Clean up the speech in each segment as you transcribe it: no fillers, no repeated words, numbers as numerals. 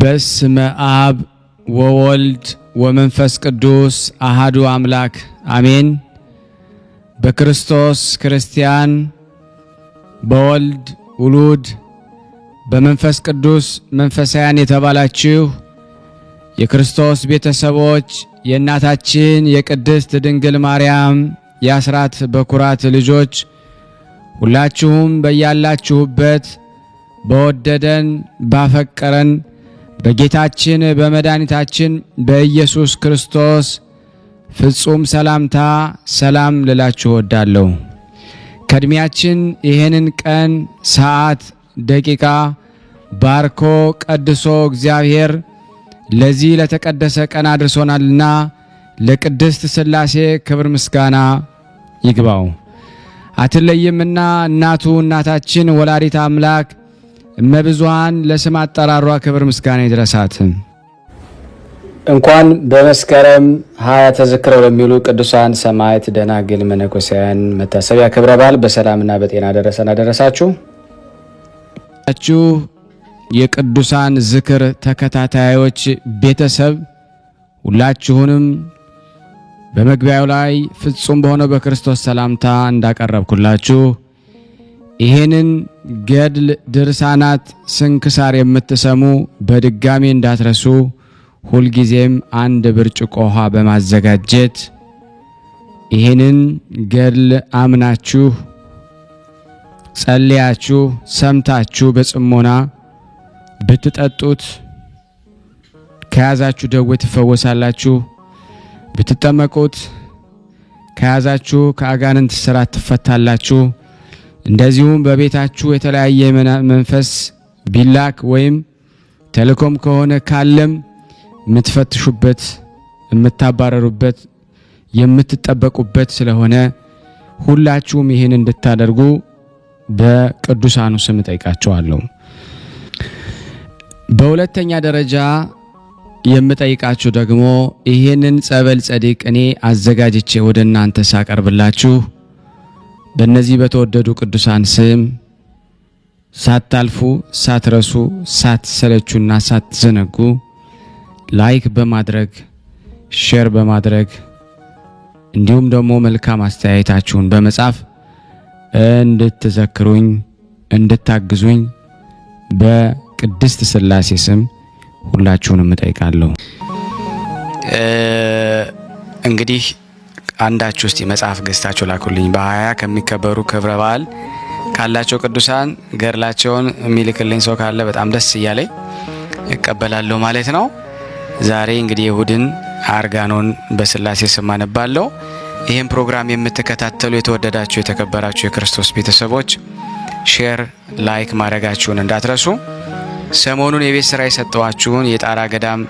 በስመ አብ ወወልድ ወመንፈስ ቅዱስ አሐዱ አምላክ አሜን። በክርስቶስ ክርስቲያን፣ በወልድ ውሉድ፣ በመንፈስ ቅዱስ መንፈሳውያን የተባላችሁ የክርስቶስ ቤተሰቦች የእናታችን የቅድስት ድንግል ማርያም የአስራት በኩራት ልጆች ሁላችሁም በያላችሁበት በወደደን ባፈቀረን በጌታችን በመድኃኒታችን በኢየሱስ ክርስቶስ ፍጹም ሰላምታ ሰላም ልላችሁ ወዳለሁ። ከእድሜያችን ይህንን ቀን ሰዓት ደቂቃ ባርኮ ቀድሶ እግዚአብሔር ለዚህ ለተቀደሰ ቀን አድርሶናልና ለቅድስት ሥላሴ ክብር ምስጋና ይግባው። አትለይምና እናቱ እናታችን ወላዲተ አምላክ እመብዙኃን ለስም አጠራሯ ክብር ምስጋና ይድረሳት። እንኳን በመስከረም 20 ተዘክረው ለሚሉ ቅዱሳን ሰማዕታት፣ ደናግል፣ መነኮሳያን መታሰቢያ ክብረ በዓል በሰላምና በጤና ደረሰና ደረሳችሁ። የቅዱሳን ዝክር ተከታታዮች ቤተሰብ ሁላችሁንም በመግቢያው ላይ ፍጹም በሆነው በክርስቶስ ሰላምታ እንዳቀረብኩላችሁ ይሄንን ገድል ድርሳናት ስንክሳር የምትሰሙ በድጋሚ እንዳትረሱ ሁልጊዜም አንድ ብርጭቆ ውሃ በማዘጋጀት ይሄንን ገድል አምናችሁ ጸልያችሁ ሰምታችሁ በጽሞና ብትጠጡት ከያዛችሁ ደዌ ትፈወሳላችሁ። ብትጠመቁት ከያዛችሁ ከአጋንንት ስራት ትፈታላችሁ። እንደዚሁም በቤታችሁ የተለያየ መንፈስ ቢላክ ወይም ተልኮም ከሆነ ካለም የምትፈትሹበት፣ የምታባረሩበት፣ የምትጠበቁበት ስለሆነ ሁላችሁም ይህን እንድታደርጉ በቅዱሳኑ ስም ጠይቃችኋለሁ። በሁለተኛ ደረጃ የምጠይቃችሁ ደግሞ ይህንን ጸበል ጸዲቅ እኔ አዘጋጅቼ ወደ እናንተ ሳቀርብላችሁ በእነዚህ በተወደዱ ቅዱሳን ስም ሳታልፉ ሳትረሱ ሳትሰለቹና ሳትዘነጉ ላይክ በማድረግ ሼር በማድረግ እንዲሁም ደግሞ መልካም አስተያየታችሁን በመጻፍ እንድትዘክሩኝ እንድታግዙኝ በቅድስት ሥላሴ ስም ሁላችሁንም እጠይቃለሁ። እንግዲህ አንዳችሁ እስቲ መጽሐፍ ገዝታችሁ ላኩልኝ። በ20 ከሚከበሩ ክብረ በዓል ካላቸው ቅዱሳን ገድላቸውን የሚልክልኝ ሰው ካለ በጣም ደስ እያለኝ እቀበላለሁ ማለት ነው። ዛሬ እንግዲህ እሁድን አርጋኖን በሥላሴ ስም አነባለሁ። ይህን ፕሮግራም የምትከታተሉ የተወደዳችሁ የተከበራችሁ የክርስቶስ ቤተሰቦች ሼር ላይክ ማድረጋችሁን እንዳትረሱ። ሰሞኑን የቤት ስራ የሰጠዋችሁን የጣራ ገዳም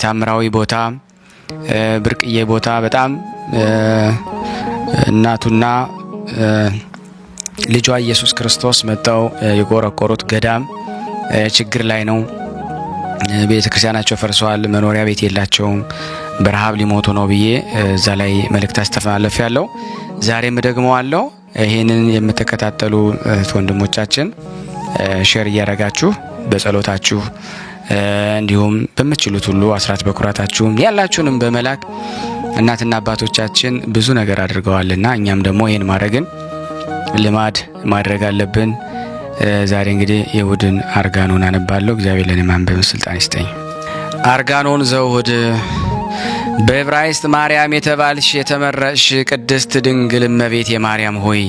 ታምራዊ ቦታ ብርቅዬ ቦታ በጣም እናቱና ልጇ ኢየሱስ ክርስቶስ መጣው የቆረቆሩት ገዳም ችግር ላይ ነው። ቤተክርስቲያናቸው ፈርሰዋል። መኖሪያ ቤት የላቸውም። በረሃብ ሊሞቱ ነው ብዬ እዛ ላይ መልእክት አስተላለፍ ያለው ዛሬም ደግሞ አለው። ይሄንን የምትከታተሉ ወንድሞቻችን ሼር እያረጋችሁ በጸሎታችሁ እንዲሁም በመችሉት ሁሉ አስራት በኩራታችሁም ያላችሁንም በመላክ እናትና አባቶቻችን ብዙ ነገር አድርገዋልና እኛም ደግሞ ይሄን ማድረግን ልማድ ማድረግ አለብን። ዛሬ እንግዲህ የእሁድን አርጋኖን አነባለሁ። እግዚአብሔር ለኔ ማንበብ ስልጣን ይስጠኝ። አርጋኖን ዘእሁድ። በዕብራይስጥ ማርያም የተባልሽ የተመረጥሽ ቅድስት ድንግል እመቤት የማርያም ሆይ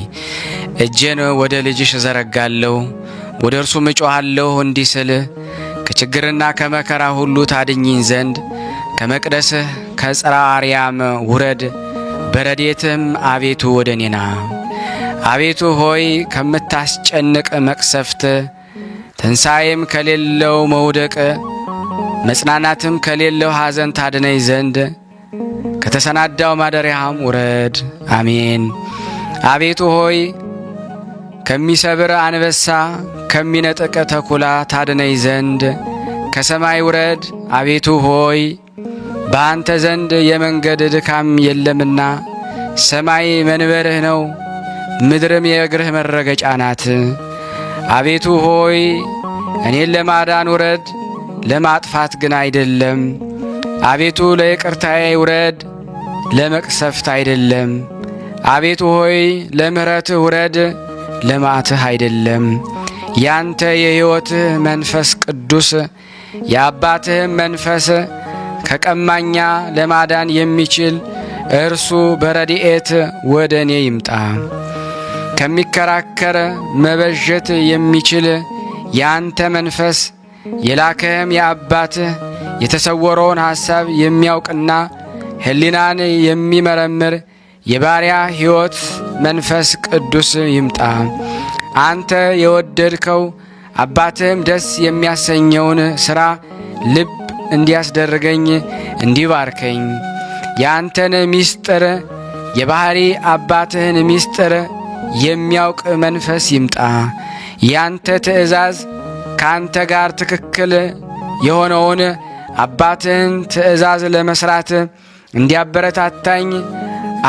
እጄን ወደ ልጅሽ ዘረጋለሁ፣ ወደ እርሱም እጮሃለሁ እንዲህ ስል ከችግርና ከመከራ ሁሉ ታድኝኝ ዘንድ ከመቅደስህ ከጽርሐ አርያም ውረድ፣ በረድኤትህም አቤቱ ወደ እኔ ና። አቤቱ ሆይ ከምታስጨንቅ መቅሰፍት፣ ትንሣኤም ከሌለው መውደቅ፣ መጽናናትም ከሌለው ሐዘን ታድነኝ ዘንድ ከተሰናዳው ማደሪያህም ውረድ። አሜን። አቤቱ ሆይ ከሚሰብር አንበሳ ከሚነጥቅ ተኩላ ታድነኝ ዘንድ ከሰማይ ውረድ። አቤቱ ሆይ በአንተ ዘንድ የመንገድ ድካም የለምና ሰማይ መንበርህ ነው፣ ምድርም የእግርህ መረገጫ ናት። አቤቱ ሆይ እኔን ለማዳን ውረድ፣ ለማጥፋት ግን አይደለም። አቤቱ ለይቅርታዬ ውረድ፣ ለመቅሰፍት አይደለም። አቤቱ ሆይ ለምሕረትህ ውረድ፣ ለመዓትህ አይደለም። ያንተ የሕይወትህ መንፈስ ቅዱስ የአባትህም መንፈስ ከቀማኛ ለማዳን የሚችል እርሱ በረድኤት ወደ እኔ ይምጣ። ከሚከራከር መበጀት የሚችል ያንተ መንፈስ የላከህም የአባትህ የተሰወረውን ሐሳብ የሚያውቅና ሕሊናን የሚመረምር የባሪያ ሕይወት መንፈስ ቅዱስ ይምጣ። አንተ የወደድከው አባትህም ደስ የሚያሰኘውን ሥራ ልብ እንዲያስደርገኝ እንዲባርከኝ ያንተን ምስጢር የባሕሪ አባትህን ምስጢር የሚያውቅ መንፈስ ይምጣ። ያንተ ትእዛዝ ካንተ ጋር ትክክል የሆነውን አባትህን ትእዛዝ ለመስራት እንዲያበረታታኝ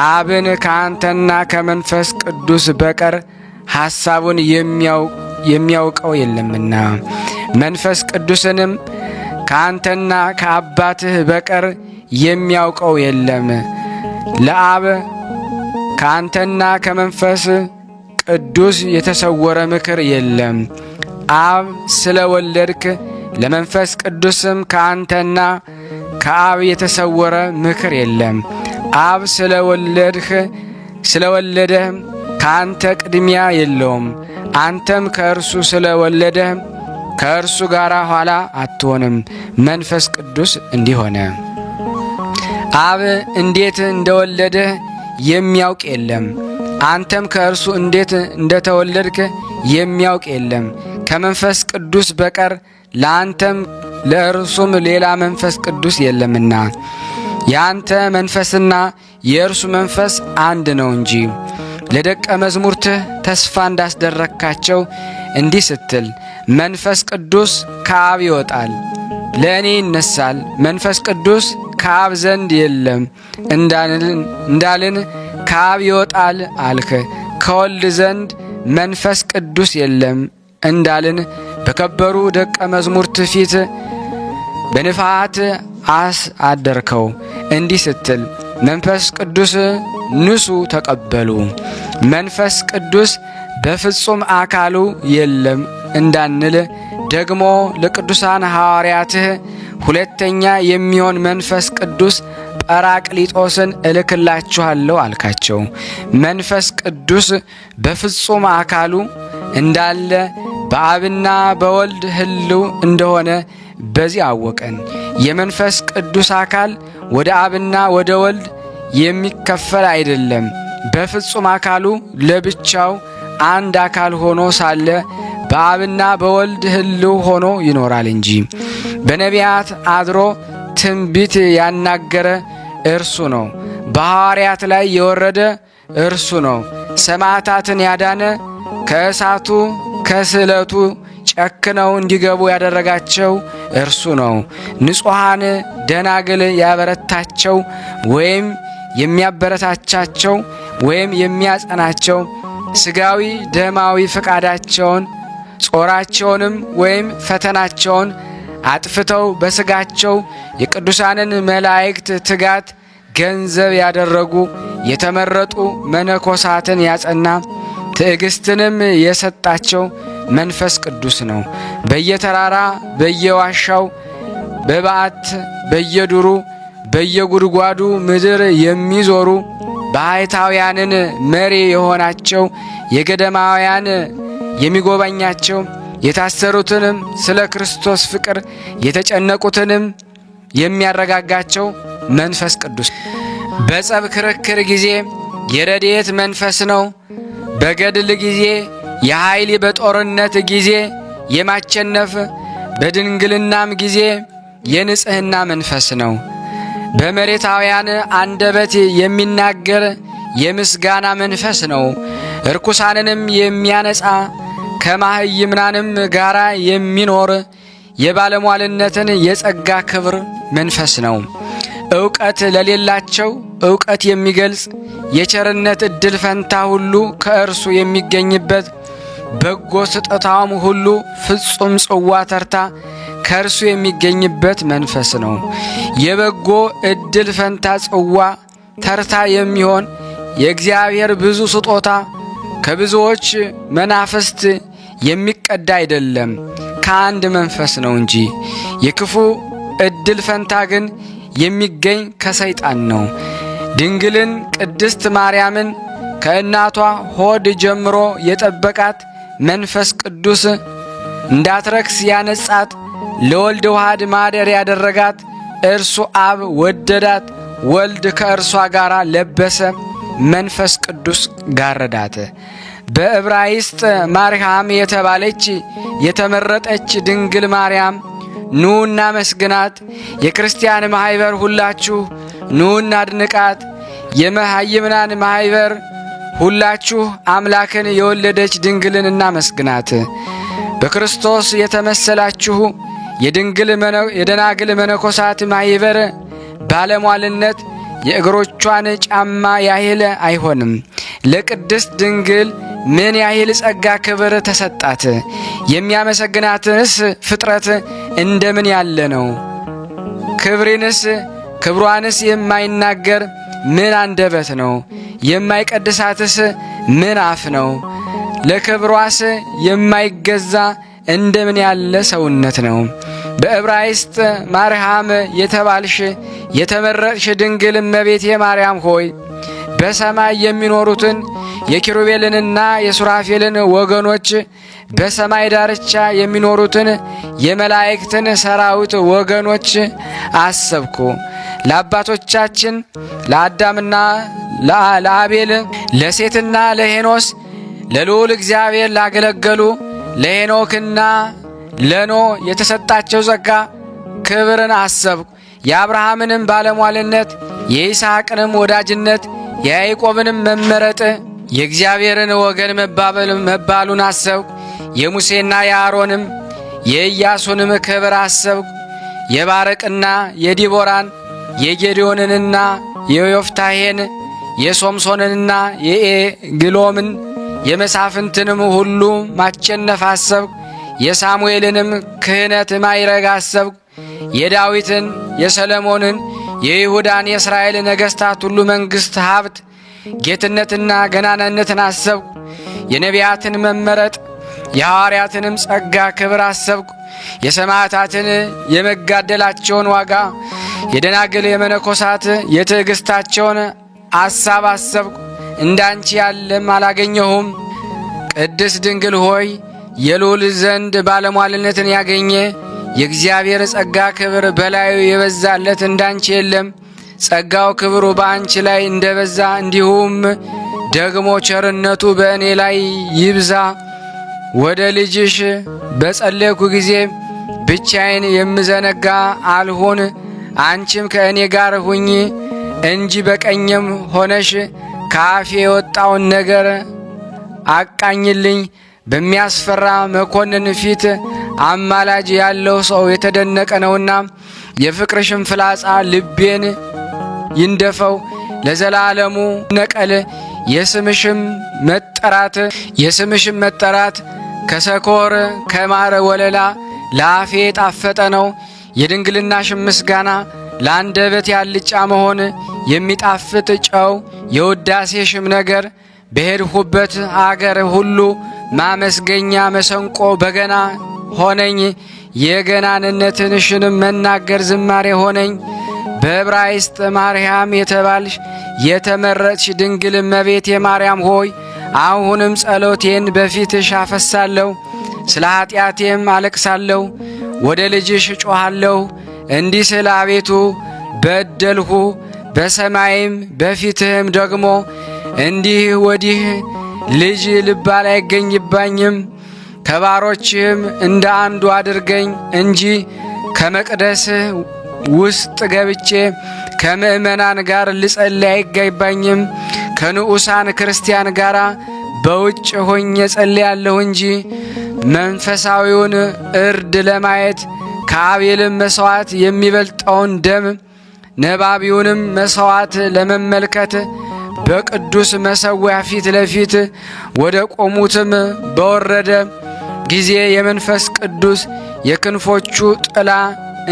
አብን ከአንተና ከመንፈስ ቅዱስ በቀር ሐሳቡን የሚያውቀው የለምና መንፈስ ቅዱስንም ከአንተና ከአባትህ በቀር የሚያውቀው የለም። ለአብ ከአንተና ከመንፈስ ቅዱስ የተሰወረ ምክር የለም። አብ ስለ ወለድክ ለመንፈስ ቅዱስም ከአንተና ከአብ የተሰወረ ምክር የለም። አብ ስለ ወለደህ ከአንተ ቅድሚያ የለውም። አንተም ከእርሱ ስለ ወለደህ ከእርሱ ጋር ኋላ አትሆንም። መንፈስ ቅዱስ እንዲሆነ አብ እንዴት እንደወለደህ የሚያውቅ የለም። አንተም ከእርሱ እንዴት እንደተወለድክ የሚያውቅ የለም ከመንፈስ ቅዱስ በቀር ለአንተም ለእርሱም ሌላ መንፈስ ቅዱስ የለምና ያንተ መንፈስና የእርሱ መንፈስ አንድ ነው እንጂ። ለደቀ መዛሙርትህ ተስፋ እንዳስደረግካቸው እንዲህ ስትል መንፈስ ቅዱስ ከአብ ይወጣል፣ ለእኔ ይነሳል፣ መንፈስ ቅዱስ ከአብ ዘንድ የለም እንዳልን ከአብ ይወጣል አልክ። ከወልድ ዘንድ መንፈስ ቅዱስ የለም እንዳልን በከበሩ ደቀ መዛሙርት ፊት በንፋት አደርከው። እንዲህ ስትል መንፈስ ቅዱስ ንሱ ተቀበሉ። መንፈስ ቅዱስ በፍጹም አካሉ የለም እንዳንል ደግሞ ለቅዱሳን ሐዋርያትህ ሁለተኛ የሚሆን መንፈስ ቅዱስ ጰራቅሊጦስን እልክላችኋለሁ አልካቸው። መንፈስ ቅዱስ በፍጹም አካሉ እንዳለ በአብና በወልድ ሕልው እንደሆነ በዚህ አወቀን። የመንፈስ ቅዱስ አካል ወደ አብና ወደ ወልድ የሚከፈል አይደለም። በፍጹም አካሉ ለብቻው አንድ አካል ሆኖ ሳለ በአብና በወልድ ሕልው ሆኖ ይኖራል እንጂ። በነቢያት አድሮ ትንቢት ያናገረ እርሱ ነው። በሐዋርያት ላይ የወረደ እርሱ ነው። ሰማዕታትን ያዳነ ከእሳቱ ከስዕለቱ ጨክነው እንዲገቡ ያደረጋቸው እርሱ ነው። ንጹሐን ደናግል ያበረታቸው ወይም የሚያበረታቻቸው ወይም የሚያጸናቸው ሥጋዊ ደማዊ ፈቃዳቸውን ጾራቸውንም ወይም ፈተናቸውን አጥፍተው በሥጋቸው የቅዱሳንን መላእክት ትጋት ገንዘብ ያደረጉ የተመረጡ መነኮሳትን ያጸና ትዕግስትንም የሰጣቸው መንፈስ ቅዱስ ነው። በየተራራ በየዋሻው በበዓት በየዱሩ በየጉድጓዱ ምድር የሚዞሩ ባሕታውያንን መሪ የሆናቸው የገዳማውያን የሚጎበኛቸው የታሰሩትንም ስለ ክርስቶስ ፍቅር የተጨነቁትንም የሚያረጋጋቸው መንፈስ ቅዱስ በጸብ ክርክር ጊዜ የረድኤት መንፈስ ነው። በገድል ጊዜ የኃይል በጦርነት ጊዜ የማቸነፍ በድንግልናም ጊዜ የንጽሕና መንፈስ ነው። በመሬታውያን አንደበት የሚናገር የምስጋና መንፈስ ነው። እርኩሳንንም የሚያነጻ ከማህይምናንም ጋራ የሚኖር የባለሟልነትን የጸጋ ክብር መንፈስ ነው። ዕውቀት ለሌላቸው ዕውቀት የሚገልጽ የቸርነት ዕድል ፈንታ ሁሉ ከእርሱ የሚገኝበት በጎ ስጦታውም ሁሉ ፍጹም ጽዋ ተርታ ከእርሱ የሚገኝበት መንፈስ ነው። የበጎ ዕድል ፈንታ ጽዋ ተርታ የሚሆን የእግዚአብሔር ብዙ ስጦታ ከብዙዎች መናፍስት የሚቀዳ አይደለም፣ ከአንድ መንፈስ ነው እንጂ። የክፉ ዕድል ፈንታ ግን የሚገኝ ከሰይጣን ነው። ድንግልን ቅድስት ማርያምን ከእናቷ ሆድ ጀምሮ የጠበቃት መንፈስ ቅዱስ እንዳትረክስ ያነጻት፣ ለወልድ ዋህድ ማደር ያደረጋት እርሱ አብ ወደዳት። ወልድ ከእርሷ ጋር ለበሰ፣ መንፈስ ቅዱስ ጋረዳት። በዕብራይስጥ ማርያም የተባለች የተመረጠች ድንግል ማርያም ኑና መስግናት። የክርስቲያን ማህበር ሁላችሁ ኑና አድንቃት። የመሃይምናን ማህበር ሁላችሁ አምላክን የወለደች ድንግልን እናመስግናት። በክርስቶስ የተመሰላችሁ የደናግል መነኮሳት ማህበር ባለሟልነት የእግሮቿን ጫማ ያህል አይሆንም። ለቅድስት ድንግል ምን ያህል ጸጋ ክብር ተሰጣት! የሚያመሰግናትስ ፍጥረት እንደምን ያለ ነው! ክብሯንስ የማይናገር ምን አንደበት ነው! የማይቀድሳትስ ምን አፍ ነው! ለክብሯስ የማይገዛ እንደምን ያለ ሰውነት ነው! በዕብራይስጥ ማርያም የተባልሽ የተመረጥሽ ድንግል እመቤቴ ማርያም ሆይ በሰማይ የሚኖሩትን የኪሩቤልንና የሱራፌልን ወገኖች በሰማይ ዳርቻ የሚኖሩትን የመላእክትን ሰራዊት ወገኖች አሰብኩ። ለአባቶቻችን ለአዳምና ለአቤል ለሴትና ለሄኖስ ለልዑል እግዚአብሔር ላገለገሉ ለሄኖክና ለኖ የተሰጣቸው ጸጋ ክብርን አሰብኩ። የአብርሃምንም ባለሟልነት የይስሐቅንም ወዳጅነት የያዕቆብንም መመረጥ የእግዚአብሔርን ወገን መባሉን አሰብኩ። የሙሴና የአሮንም የኢያሱንም ክብር አሰብኩ። የባረቅና የዲቦራን የጌዴዎንንና የዮፍታሔን የሶምሶንንና የኤግሎምን የመሳፍንትንም ሁሉ ማቸነፍ አሰብኩ። የሳሙኤልንም ክህነት ማይረግ አሰብኩ። የዳዊትን የሰለሞንን የይሁዳን የእስራኤል ነገሥታት ሁሉ መንግሥት፣ ሀብት፣ ጌትነትና ገናናነትን አሰብኩ። የነቢያትን መመረጥ የሐዋርያትንም ጸጋ ክብር አሰብኩ። የሰማዕታትን የመጋደላቸውን ዋጋ የደናግል የመነኮሳት የትዕግሥታቸውን አሳብ አሰብኩ። እንዳንቺ ያለም አላገኘሁም። ቅድስት ድንግል ሆይ የልዑል ዘንድ ባለሟልነትን ያገኘ የእግዚአብሔር ጸጋ ክብር በላዩ የበዛለት እንዳንቺ የለም። ጸጋው ክብሩ በአንቺ ላይ እንደበዛ እንዲሁም ደግሞ ቸርነቱ በእኔ ላይ ይብዛ። ወደ ልጅሽ በጸለይኩ ጊዜ ብቻዬን የምዘነጋ አልሆን። አንቺም ከእኔ ጋር ሁኚ እንጂ በቀኝም ሆነሽ ከአፌ የወጣውን ነገር አቃኝልኝ። በሚያስፈራ መኮንን ፊት አማላጅ ያለው ሰው የተደነቀ ነውና የፍቅርሽም ፍላጻ ልቤን ይንደፈው ለዘላለሙ ነቀል። የስምሽም መጠራት ከሰኮር ከማረ ወለላ ለአፌ ጣፈጠ ነው። የድንግልናሽም ምስጋና ለአንደበት ያልጫ መሆን የሚጣፍጥ ጨው የውዳሴሽም ነገር በሄድሁበት አገር ሁሉ ማመስገኛ መሰንቆ በገና ሆነኝ። የገናንነትሽንም መናገር ዝማሬ ሆነኝ። በዕብራይስጥ ማርያም የተባልሽ የተመረጥሽ ድንግል እመቤቴ ማርያም ሆይ አሁንም ጸሎቴን በፊትሽ አፈሳለሁ፣ ስለ ኃጢአቴም አለቅሳለሁ። ወደ ልጅሽ ጮኻለሁ እንዲህ ስል አቤቱ በደልሁ፣ በሰማይም በፊትህም ደግሞ እንዲህ ወዲህ ልጅ ልባል አይገኝባኝም። ከባሮችህም እንደ አንዱ አድርገኝ እንጂ ከመቅደስህ ውስጥ ገብቼ ከምእመናን ጋር ልጸልይ አይገባኝም። ከንዑሳን ክርስቲያን ጋር በውጭ ሆኜ ጸልያለሁ እንጂ መንፈሳዊውን እርድ ለማየት ከአቤልም መሥዋዕት የሚበልጠውን ደም ነባቢውንም መሥዋዕት ለመመልከት በቅዱስ መሠዊያ ፊት ለፊት ወደ ቆሙትም በወረደ ጊዜ የመንፈስ ቅዱስ የክንፎቹ ጥላ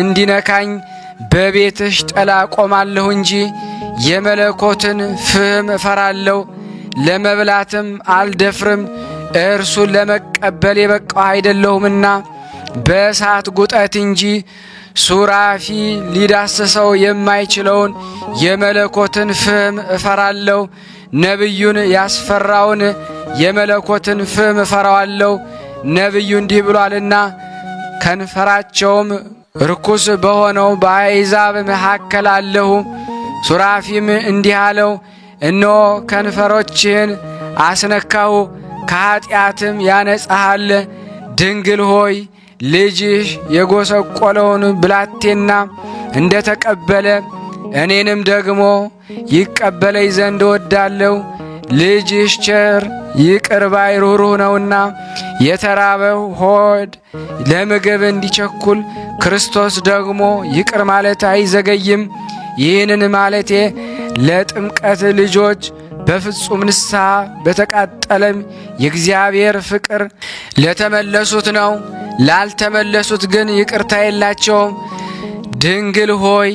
እንዲነካኝ በቤትሽ ጥላ ቆማለሁ እንጂ የመለኮትን ፍህም እፈራለሁ። ለመብላትም አልደፍርም፣ እርሱን ለመቀበል የበቃሁ አይደለሁምና በእሳት ጉጠት እንጂ ሱራፊ ሊዳስሰው የማይችለውን የመለኮትን ፍህም እፈራለሁ። ነቢዩን ያስፈራውን የመለኮትን ፍህም እፈራዋለሁ። ነቢዩ እንዲህ ብሏልና ከንፈራቸውም ርኩስ በሆነው በአሕዛብ መካከል አለሁ። ሱራፊም እንዲህ አለው፣ እነሆ ከንፈሮችህን አስነካሁ፣ ከኀጢአትም ያነጻሃል። ድንግል ሆይ ልጅሽ የጐሰቈለውን ብላቴና እንደ ተቀበለ እኔንም ደግሞ ይቀበለኝ ዘንድ እወዳለሁ። ልጅሽ ቸር ይቅር ባይ ሩህሩህ ነውና የተራበው ሆድ ለምግብ እንዲቸኩል ክርስቶስ ደግሞ ይቅር ማለት አይዘገይም። ይህንን ማለቴ ለጥምቀት ልጆች በፍጹም ንስሐ በተቃጠለም የእግዚአብሔር ፍቅር ለተመለሱት ነው። ላልተመለሱት ግን ይቅርታ የላቸውም። ድንግል ሆይ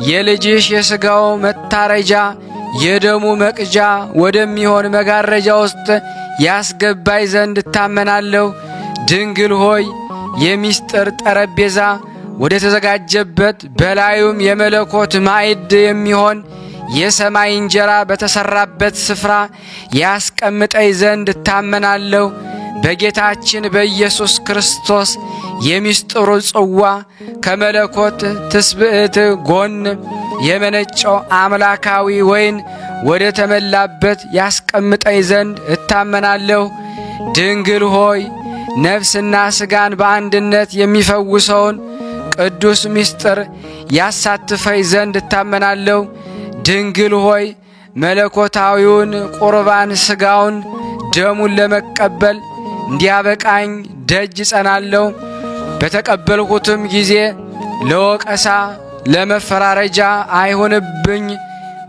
የልጅሽ የሥጋው መታረጃ የደሙ መቅጃ ወደሚሆን መጋረጃ ውስጥ ያስገባይ ዘንድ እታመናለሁ። ድንግል ሆይ የሚስጥር ጠረጴዛ ወደ ተዘጋጀበት በላዩም የመለኮት ማዕድ የሚሆን የሰማይ እንጀራ በተሰራበት ስፍራ ያስቀምጠኝ ዘንድ እታመናለሁ። በጌታችን በኢየሱስ ክርስቶስ የሚስጥሩ ጽዋ ከመለኮት ትስብእት ጎን የመነጨው አምላካዊ ወይን ወደ ተመላበት ያስቀምጠኝ ዘንድ እታመናለሁ። ድንግል ሆይ ነፍስና ሥጋን በአንድነት የሚፈውሰውን ቅዱስ ምስጢር ያሳትፈኝ ዘንድ እታመናለሁ። ድንግል ሆይ መለኮታዊውን ቁርባን ሥጋውን ደሙን ለመቀበል እንዲያበቃኝ ደጅ ጸናለሁ። በተቀበልኩትም ጊዜ ለወቀሳ ለመፈራረጃ አይሆንብኝ፣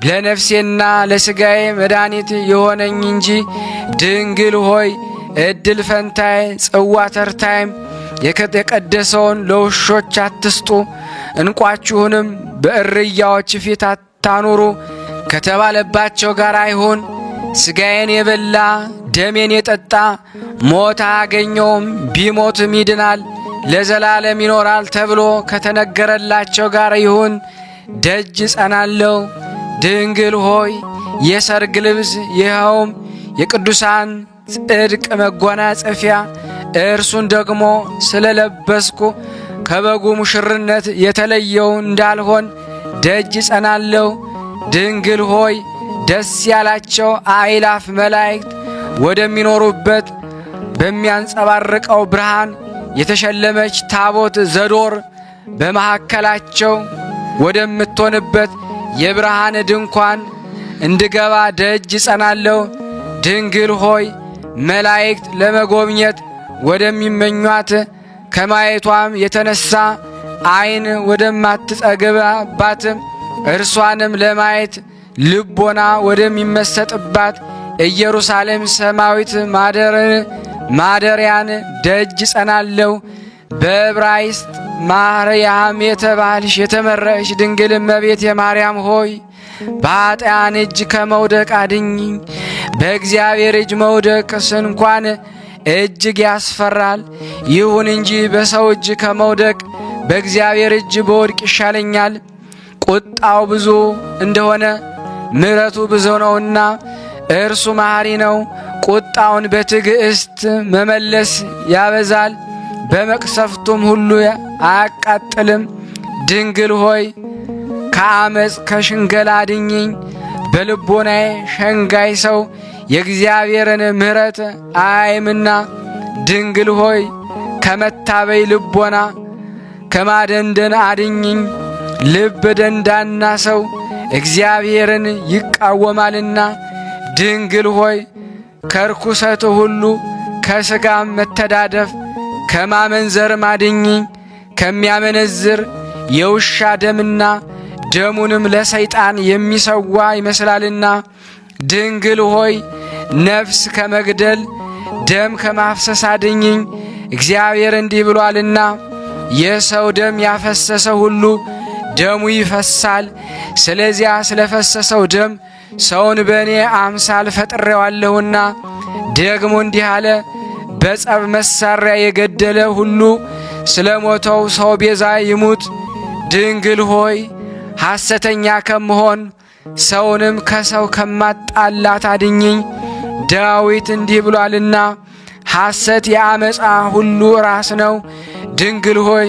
ለነፍሴና ለሥጋዬ መድኃኒት የሆነኝ እንጂ። ድንግል ሆይ እድል ፈንታይ ጽዋ ተርታይም የቀደሰውን ለውሾች አትስጡ፣ እንቋችሁንም በእርያዎች ፊት አታኑሩ ከተባለባቸው ጋር አይሁን። ሥጋዬን የበላ ደሜን የጠጣ ሞት አያገኘውም፣ ቢሞትም ይድናል፣ ለዘላለም ይኖራል ተብሎ ከተነገረላቸው ጋር ይሁን። ደጅ ጸናለሁ። ድንግል ሆይ የሰርግ ልብስ ይኸውም የቅዱሳን ጽድቅ መጎናጸፊያ እርሱን ደግሞ ስለለበስኩ ከበጉ ሙሽርነት የተለየው እንዳልሆን ደጅ ጸናለሁ። ድንግል ሆይ ደስ ያላቸው አእላፍ መላእክት ወደሚኖሩበት በሚያንጸባርቀው ብርሃን የተሸለመች ታቦት ዘዶር በመካከላቸው ወደምትሆንበት የብርሃን ድንኳን እንድገባ ደጅ ጸናለሁ። ድንግል ሆይ መላእክት ለመጎብኘት ወደሚመኟት ከማየቷም የተነሳ ዓይን ወደማትጠግባት እርሷንም ለማየት ልቦና ወደሚመሰጥባት ኢየሩሳሌም ሰማያዊት ማደሪያን ደጅ ጸናለሁ። በዕብራይስጥ ማርያም የተባልሽ የተመረጥሽ ድንግል እመቤት የማርያም ሆይ በኃጥአን እጅ ከመውደቅ አድኝኝ። በእግዚአብሔር እጅ መውደቅ እንኳን እጅግ ያስፈራል። ይሁን እንጂ በሰው እጅ ከመውደቅ በእግዚአብሔር እጅ በወድቅ ይሻለኛል። ቁጣው ብዙ እንደሆነ ምሕረቱ ብዙ ነውና እርሱ መሐሪ ነው። ቁጣውን በትዕግስት መመለስ ያበዛል፣ በመቅሰፍቱም ሁሉ አያቃጥልም። ድንግል ሆይ ከአመፅ ከሽንገላ አድኝኝ። በልቦናዬ ሸንጋይ ሰው የእግዚአብሔርን ምሕረት አያይምና። ድንግል ሆይ ከመታበይ ልቦና ከማደንደን አድኝኝ። ልብ ደንዳና ሰው እግዚአብሔርን ይቃወማልና። ድንግል ሆይ ከርኩሰት ሁሉ ከሥጋም መተዳደፍ ከማመንዘርም አድኝኝ። ከሚያመነዝር የውሻ ደምና ደሙንም ለሰይጣን የሚሰዋ ይመስላልና። ድንግል ሆይ ነፍስ ከመግደል ደም ከማፍሰስ አድኝኝ። እግዚአብሔር እንዲህ ብሏልና የሰው ደም ያፈሰሰ ሁሉ ደሙ ይፈሳል። ስለዚያ ስለፈሰሰው ደም ሰውን በእኔ አምሳል ፈጥሬዋለሁና። ደግሞ እንዲህ አለ፣ በጸብ መሳሪያ የገደለ ሁሉ ስለ ሞተው ሰው ቤዛ ይሙት። ድንግል ሆይ ሐሰተኛ ከመሆን ሰውንም ከሰው ከማጣላት አድኝኝ። ዳዊት እንዲህ ብሏልና ሐሰት የአመፃ ሁሉ ራስ ነው። ድንግል ሆይ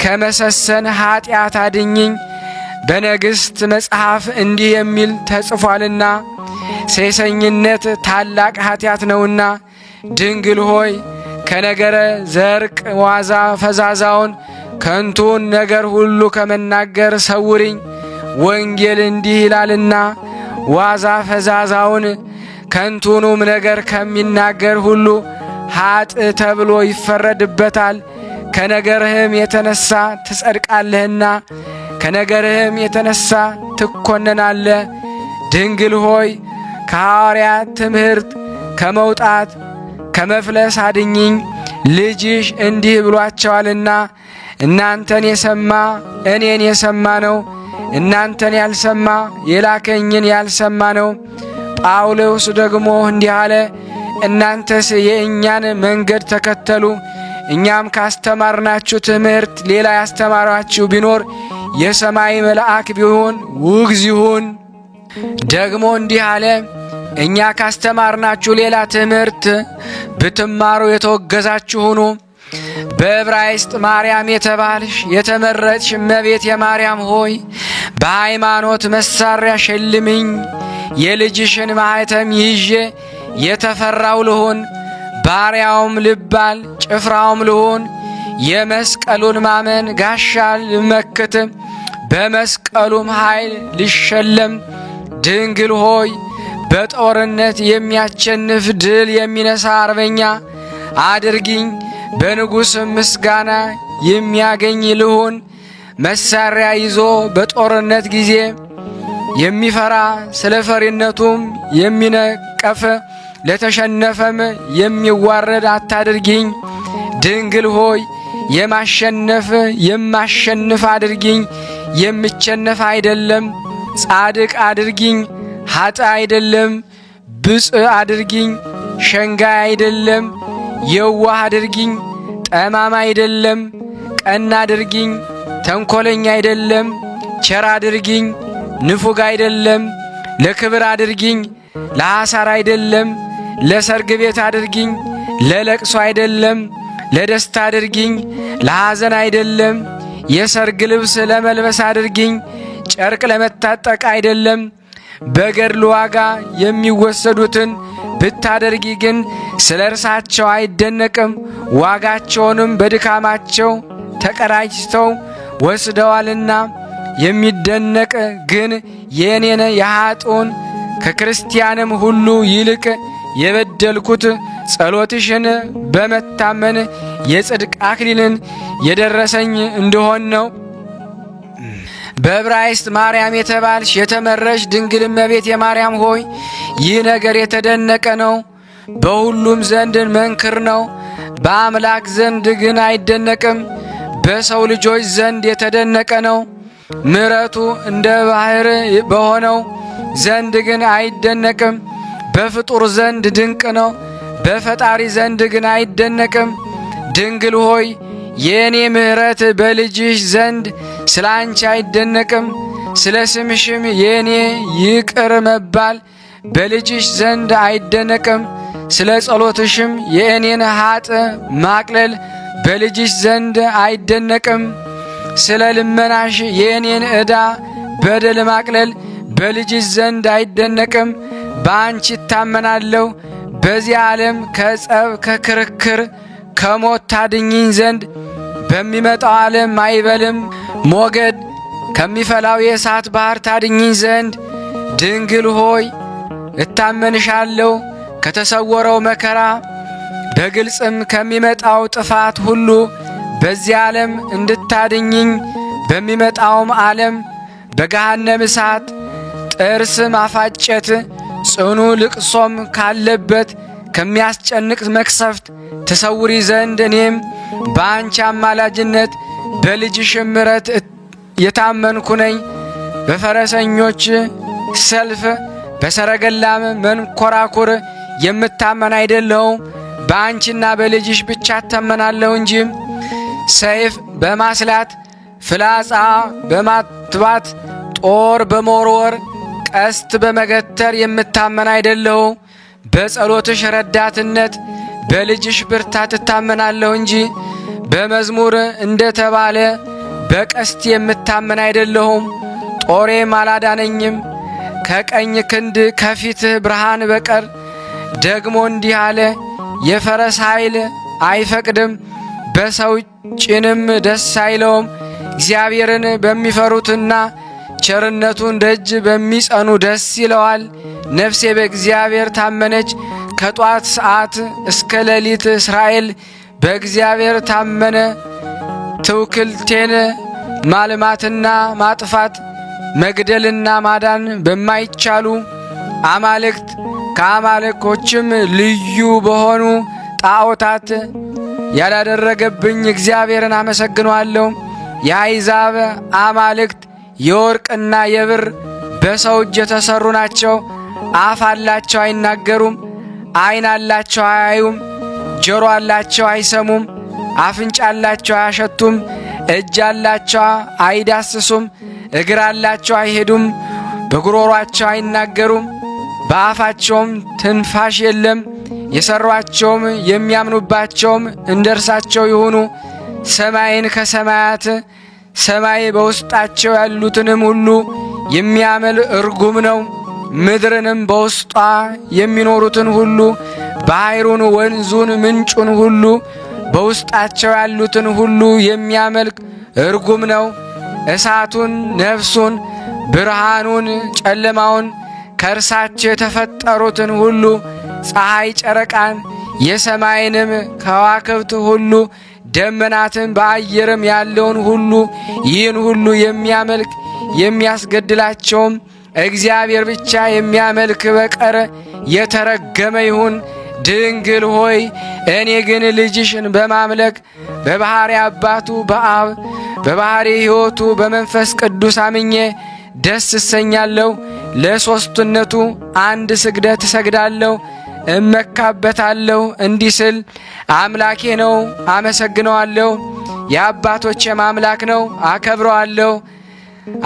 ከመሰሰን ኀጢአት አድኝኝ። በነግሥት መጽሐፍ እንዲህ የሚል ተጽፏልና ሴሰኝነት ታላቅ ኀጢአት ነውና። ድንግል ሆይ ከነገረ ዘርቅ ዋዛ ፈዛዛውን ከንቱን ነገር ሁሉ ከመናገር ሰውሪኝ። ወንጌል እንዲህ ይላልና ዋዛ ፈዛዛውን ከንቱኑም ነገር ከሚናገር ሁሉ ኀጥ ተብሎ ይፈረድበታል። ከነገርህም የተነሳ ትጸድቃለህና ከነገርህም የተነሳ ትኰነናለህ። ድንግል ሆይ ከሐዋርያት ትምህርት ከመውጣት ከመፍለስ አድኝኝ። ልጅሽ እንዲህ ብሏቸዋልና እናንተን የሰማ እኔን የሰማ ነው፣ እናንተን ያልሰማ የላከኝን ያልሰማ ነው። ጳውሎስ ደግሞ እንዲህ አለ፣ እናንተስ የእኛን መንገድ ተከተሉ። እኛም ካስተማርናችሁ ትምህርት ሌላ ያስተማራችሁ ቢኖር የሰማይ መልአክ ቢሆን ውግዝ ይሁን። ደግሞ እንዲህ አለ፣ እኛ ካስተማርናችሁ ሌላ ትምህርት ብትማሩ የተወገዛችሁ ሁኑ። በዕብራይስጥ ማርያም የተባልሽ የተመረጥሽ እመቤት የማርያም ሆይ በሃይማኖት መሳሪያ ሸልምኝ። የልጅሽን ማኅተም ይዤ የተፈራው ልሁን፣ ባሪያውም ልባል ጭፍራውም ልሁን። የመስቀሉን ማመን ጋሻ ልመክት፣ በመስቀሉም ኃይል ልሸለም። ድንግል ሆይ በጦርነት የሚያቸንፍ ድል የሚነሳ አርበኛ አድርጊኝ። በንጉሥም ምስጋና የሚያገኝ ልሁን። መሳሪያ ይዞ በጦርነት ጊዜ የሚፈራ ስለ ፈሪነቱም የሚነቀፍ ለተሸነፈም የሚዋረድ አታድርጊኝ። ድንግል ሆይ የማሸነፍ የማሸንፍ አድርጊኝ። የምቸነፍ አይደለም ጻድቅ አድርጊኝ። ኀጥ አይደለም ብፅዕ አድርጊኝ። ሸንጋይ አይደለም የዋህ አድርጊኝ። ጠማማ አይደለም ቀና አድርጊኝ። ተንኰለኛ አይደለም ቸር አድርጊኝ። ንፉግ አይደለም ለክብር አድርጊኝ። ለሐሳር አይደለም ለሰርግ ቤት አድርጊኝ። ለለቅሶ አይደለም ለደስታ አድርጊኝ። ለሐዘን አይደለም የሰርግ ልብስ ለመልበስ አድርጊኝ። ጨርቅ ለመታጠቅ አይደለም በገድል ዋጋ የሚወሰዱትን ብታደርጊ ግን ስለ እርሳቸው አይደነቅም። ዋጋቸውንም በድካማቸው ተቀዳጅተው ወስደዋልና። የሚደነቅ ግን የኔን የኀጡን ከክርስቲያንም ሁሉ ይልቅ የበደልኩት ጸሎትሽን በመታመን የጽድቅ አክሊልን የደረሰኝ እንደሆን ነው። በዕብራይስጥ ማርያም የተባልሽ የተመረሽ ድንግል እመቤት የማርያም ሆይ ይህ ነገር የተደነቀ ነው፣ በሁሉም ዘንድ መንክር ነው። በአምላክ ዘንድ ግን አይደነቅም። በሰው ልጆች ዘንድ የተደነቀ ነው። ምሕረቱ እንደ ባሕር በሆነው ዘንድ ግን አይደነቅም። በፍጡር ዘንድ ድንቅ ነው፣ በፈጣሪ ዘንድ ግን አይደነቅም። ድንግል ሆይ የእኔ ምሕረት በልጅሽ ዘንድ ስለ አንቺ አይደነቅም። ስለ ስምሽም የእኔ ይቅር መባል በልጅሽ ዘንድ አይደነቅም። ስለ ጸሎትሽም የእኔን ኀጥ ማቅለል በልጅሽ ዘንድ አይደነቅም። ስለ ልመናሽ የእኔን ዕዳ በደል ማቅለል በልጅሽ ዘንድ አይደነቅም። በአንቺ እታመናለሁ። በዚህ ዓለም ከጸብ ከክርክር ከሞት ታድኝኝ ዘንድ በሚመጣው ዓለም ማይበልም ሞገድ ከሚፈላው የእሳት ባሕር ታድኝኝ ዘንድ ድንግል ሆይ እታመንሻለሁ። ከተሰወረው መከራ በግልጽም ከሚመጣው ጥፋት ሁሉ በዚህ ዓለም እንድታድኝኝ በሚመጣውም ዓለም በገሃነም እሳት ጥርስ ማፋጨት ጽኑ ልቅሶም ካለበት ከሚያስጨንቅ መቅሰፍት ትሰውሪ ዘንድ እኔም በአንቺ አማላጅነት በልጅሽ ምሕረት የታመንኩ ነኝ። በፈረሰኞች ሰልፍ በሰረገላም መንኰራኵር የምታመን አይደለሁም። በአንቺና በልጅሽ ብቻ እታመናለሁ እንጂ ሰይፍ በማስላት ፍላጻ በማትባት ጦር በመወርወር ቀስት በመገተር የምታመን አይደለሁም። በጸሎትሽ ረዳትነት በልጅሽ ብርታት እታመናለሁ እንጂ በመዝሙር እንደተባለ በቀስት የምታመን አይደለሁም። ጦሬም አላዳነኝም ከቀኝ ክንድ ከፊትህ ብርሃን በቀር። ደግሞ እንዲህ አለ፣ የፈረስ ኃይል አይፈቅድም፣ በሰው ጭንም ደስ አይለውም። እግዚአብሔርን በሚፈሩትና ቸርነቱን ደጅ በሚጸኑ ደስ ይለዋል። ነፍሴ በእግዚአብሔር ታመነች፣ ከጧት ሰዓት እስከ ሌሊት እስራኤል በእግዚአብሔር ታመነ። ትውክልቴን ማልማትና ማጥፋት መግደልና ማዳን በማይቻሉ አማልክት ከአማልኮችም ልዩ በሆኑ ጣዖታት ያላደረገብኝ እግዚአብሔርን አመሰግነዋለሁ። የአሕዛብ አማልክት የወርቅና የብር በሰው እጅ የተሠሩ ናቸው። አፍ አላቸው አይናገሩም፣ ዓይን አላቸው አያዩም፣ ጆሮ አላቸው አይሰሙም፣ አፍንጫ አላቸው አያሸቱም፣ እጅ አላቸው አይዳስሱም፣ እግር አላቸው አይሄዱም፣ በጉሮሯቸው አይናገሩም፣ በአፋቸውም ትንፋሽ የለም። የሠሯቸውም የሚያምኑባቸውም እንደ እርሳቸው ይሁኑ። ሰማይን ከሰማያት ሰማይ በውስጣቸው ያሉትንም ሁሉ የሚያምል እርጉም ነው። ምድርንም በውስጧ የሚኖሩትን ሁሉ ባሕሩን፣ ወንዙን፣ ምንጩን ሁሉ በውስጣቸው ያሉትን ሁሉ የሚያመልክ እርጉም ነው። እሳቱን፣ ነፍሱን፣ ብርሃኑን፣ ጨለማውን ከእርሳቸው የተፈጠሩትን ሁሉ ፀሐይ፣ ጨረቃን፣ የሰማይንም ከዋክብት ሁሉ ደመናትን፣ በአየርም ያለውን ሁሉ ይህን ሁሉ የሚያመልክ የሚያስገድላቸውም እግዚአብሔር ብቻ የሚያመልክ በቀር የተረገመ ይሁን። ድንግል ሆይ እኔ ግን ልጅሽን በማምለክ በባሕሪ አባቱ በአብ በባሕሪ ሕይወቱ በመንፈስ ቅዱስ አምኜ ደስ እሰኛለሁ። ለሦስትነቱ አንድ ስግደት እሰግዳለሁ፣ እመካበታለሁ። እንዲህ ስል አምላኬ ነው፣ አመሰግነዋለሁ። የአባቶቼም አምላክ ነው፣ አከብረዋለሁ፣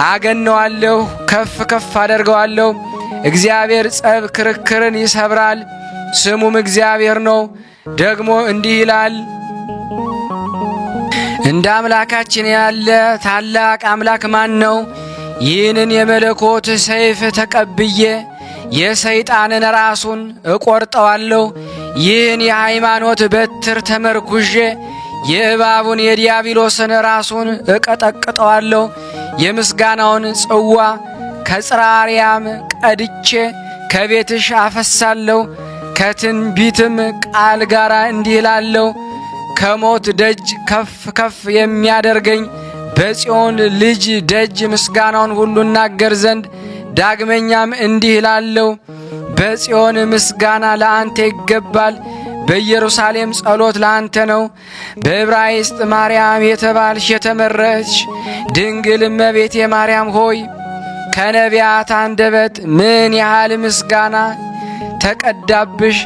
አገነዋለሁ፣ ከፍ ከፍ አደርገዋለሁ። እግዚአብሔር ጸብ ክርክርን ይሰብራል፣ ስሙም እግዚአብሔር ነው። ደግሞ እንዲህ ይላል፣ እንደ አምላካችን ያለ ታላቅ አምላክ ማን ነው? ይህንን የመለኮት ሰይፍ ተቀብዬ የሰይጣንን ራሱን እቆርጠዋለሁ። ይህን የሃይማኖት በትር ተመርኩዤ የእባቡን የዲያብሎስን ራሱን እቀጠቅጠዋለሁ። የምስጋናውን ጽዋ ከጽራርያም ቀድቼ ከቤትሽ አፈሳለሁ። ከትንቢትም ቃል ጋር እንዲህ እላለሁ፣ ከሞት ደጅ ከፍ ከፍ የሚያደርገኝ በጽዮን ልጅ ደጅ ምስጋናውን ሁሉ እናገር ዘንድ። ዳግመኛም እንዲህ እላለሁ፣ በጽዮን ምስጋና ለአንተ ይገባል፣ በኢየሩሳሌም ጸሎት ለአንተ ነው። በዕብራይስጥ ማርያም የተባልሽ የተመረጥሽ ድንግል እመቤቴ ማርያም ሆይ ከነቢያት አንደበት ምን ያህል ምስጋና ተቀዳብሽ!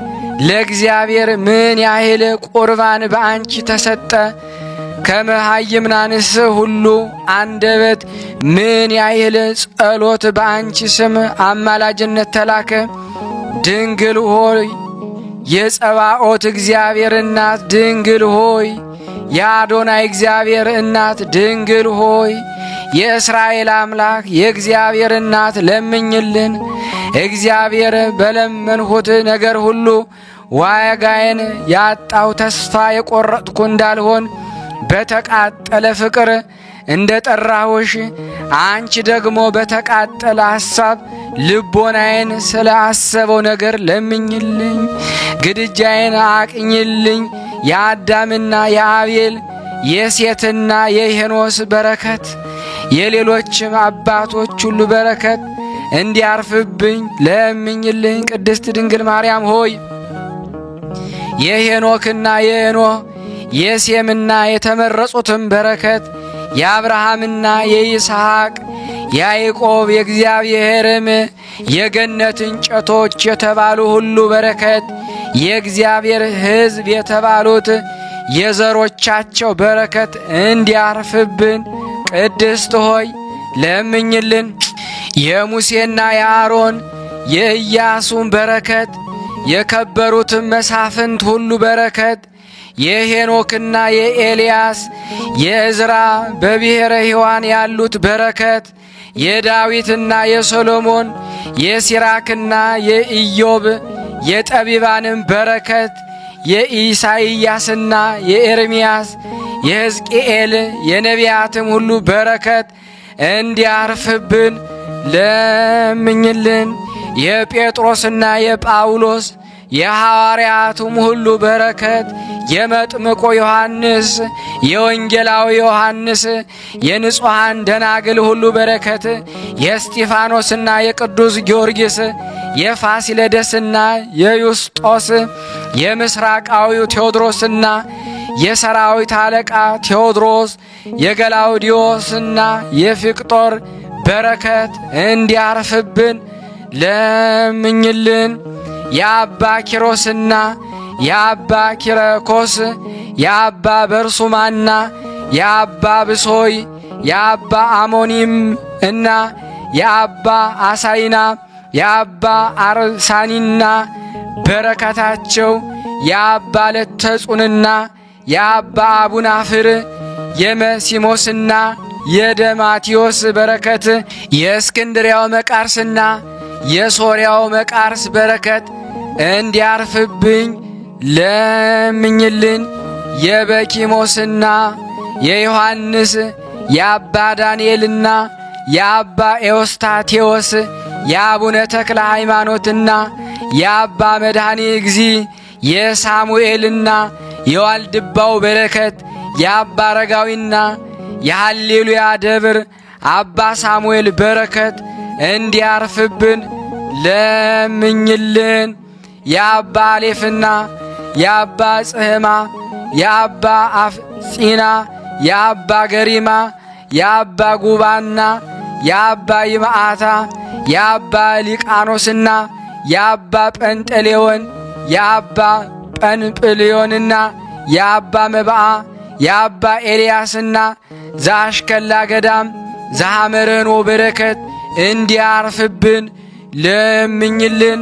ለእግዚአብሔር ምን ያህል ቁርባን በአንቺ ተሰጠ! ከመሃይምናንስ ሁሉ አንደበት ምን ያህል ጸሎት በአንቺ ስም አማላጅነት ተላከ! ድንግል ሆይ የጸባኦት እግዚአብሔር እናት ድንግል ሆይ የአዶናይ እግዚአብሔር እናት ድንግል ሆይ የእስራኤል አምላክ የእግዚአብሔር እናት ለምኝልን። እግዚአብሔር በለመንሁት ነገር ሁሉ ዋጋዬን ያጣው ተስፋ የቆረጥኩ እንዳልሆን በተቃጠለ ፍቅር እንደ ጠራሁሽ አንቺ ደግሞ በተቃጠለ ሐሳብ ልቦናዬን ስለ አሰበው ነገር ለምኝልኝ። ግድጃዬን አቅኝልኝ። የአዳምና የአቤል የሴትና የሄኖስ በረከት የሌሎችም አባቶች ሁሉ በረከት እንዲያርፍብኝ ለምኝልኝ። ቅድስት ድንግል ማርያም ሆይ የሄኖክና የኖህ የሴምና የተመረጹትም በረከት የአብርሃምና የይስሐቅ ያዕቆብ የእግዚአብሔርም የገነት እንጨቶች የተባሉ ሁሉ በረከት የእግዚአብሔር ሕዝብ የተባሉት የዘሮቻቸው በረከት እንዲያርፍብን ቅድስት ሆይ ለምኝልን። የሙሴና የአሮን የኢያሱን በረከት የከበሩትም መሳፍንት ሁሉ በረከት የሄኖክና የኤልያስ የእዝራ በብሔረ ሕያዋን ያሉት በረከት የዳዊትና የሰሎሞን የሲራክና የኢዮብ የጠቢባንም በረከት የኢሳይያስና የኤርምያስ የሕዝቅኤል የነቢያትም ሁሉ በረከት እንዲያርፍብን ለምኝልን። የጴጥሮስና የጳውሎስ የሐዋርያቱም ሁሉ በረከት የመጥምቆ ዮሐንስ የወንጌላዊ ዮሐንስ የንጹሐን ደናግል ሁሉ በረከት የእስጢፋኖስና የቅዱስ ጊዮርጊስ የፋሲለደስና የዩስጦስ የምስራቃዊው ቴዎድሮስና የሰራዊት አለቃ ቴዎድሮስ የገላውዲዮስና የፊቅጦር በረከት እንዲያርፍብን ለምኝልን። የአባ ኪሮስና የአባ ኪረኮስ የአባ በርሱማና የአባ ብሶይ የአባ አሞኒም እና የአባ አሳይና የአባ አርሳኒና በረከታቸው የአባ ለተጹንና የአባ አቡናፍር የመሲሞስና የደማቴዎስ በረከት የእስክንድሪያው መቃርስና የሶርያው መቃርስ በረከት እንዲያርፍብኝ ለምኝልን። የበኪሞስና የዮሐንስ የአባ ዳንኤልና የአባ ኤዎስታቴዎስ የአቡነ ተክለ ሃይማኖትና የአባ መድኃኔ እግዚ የሳሙኤልና የዋልድባው በረከት የአባ አረጋዊና የሃሌሉያ ደብር አባ ሳሙኤል በረከት እንዲያርፍብን ለምኝልን። የአባ አሌፍና የአባ ጽህማ የአባ አፍጺና የአባ ገሪማ የአባ ጉባና የአባ ይምዓታ የአባ ሊቃኖስና የአባ ጰንጠሌዎን የአባ ጰንጵልዮንና የአባ መብዓ የአባ ኤልያስና ዘአሽከላ ገዳም ዘሐመረኖ በረከት እንዲያርፍብን ለምኝልን።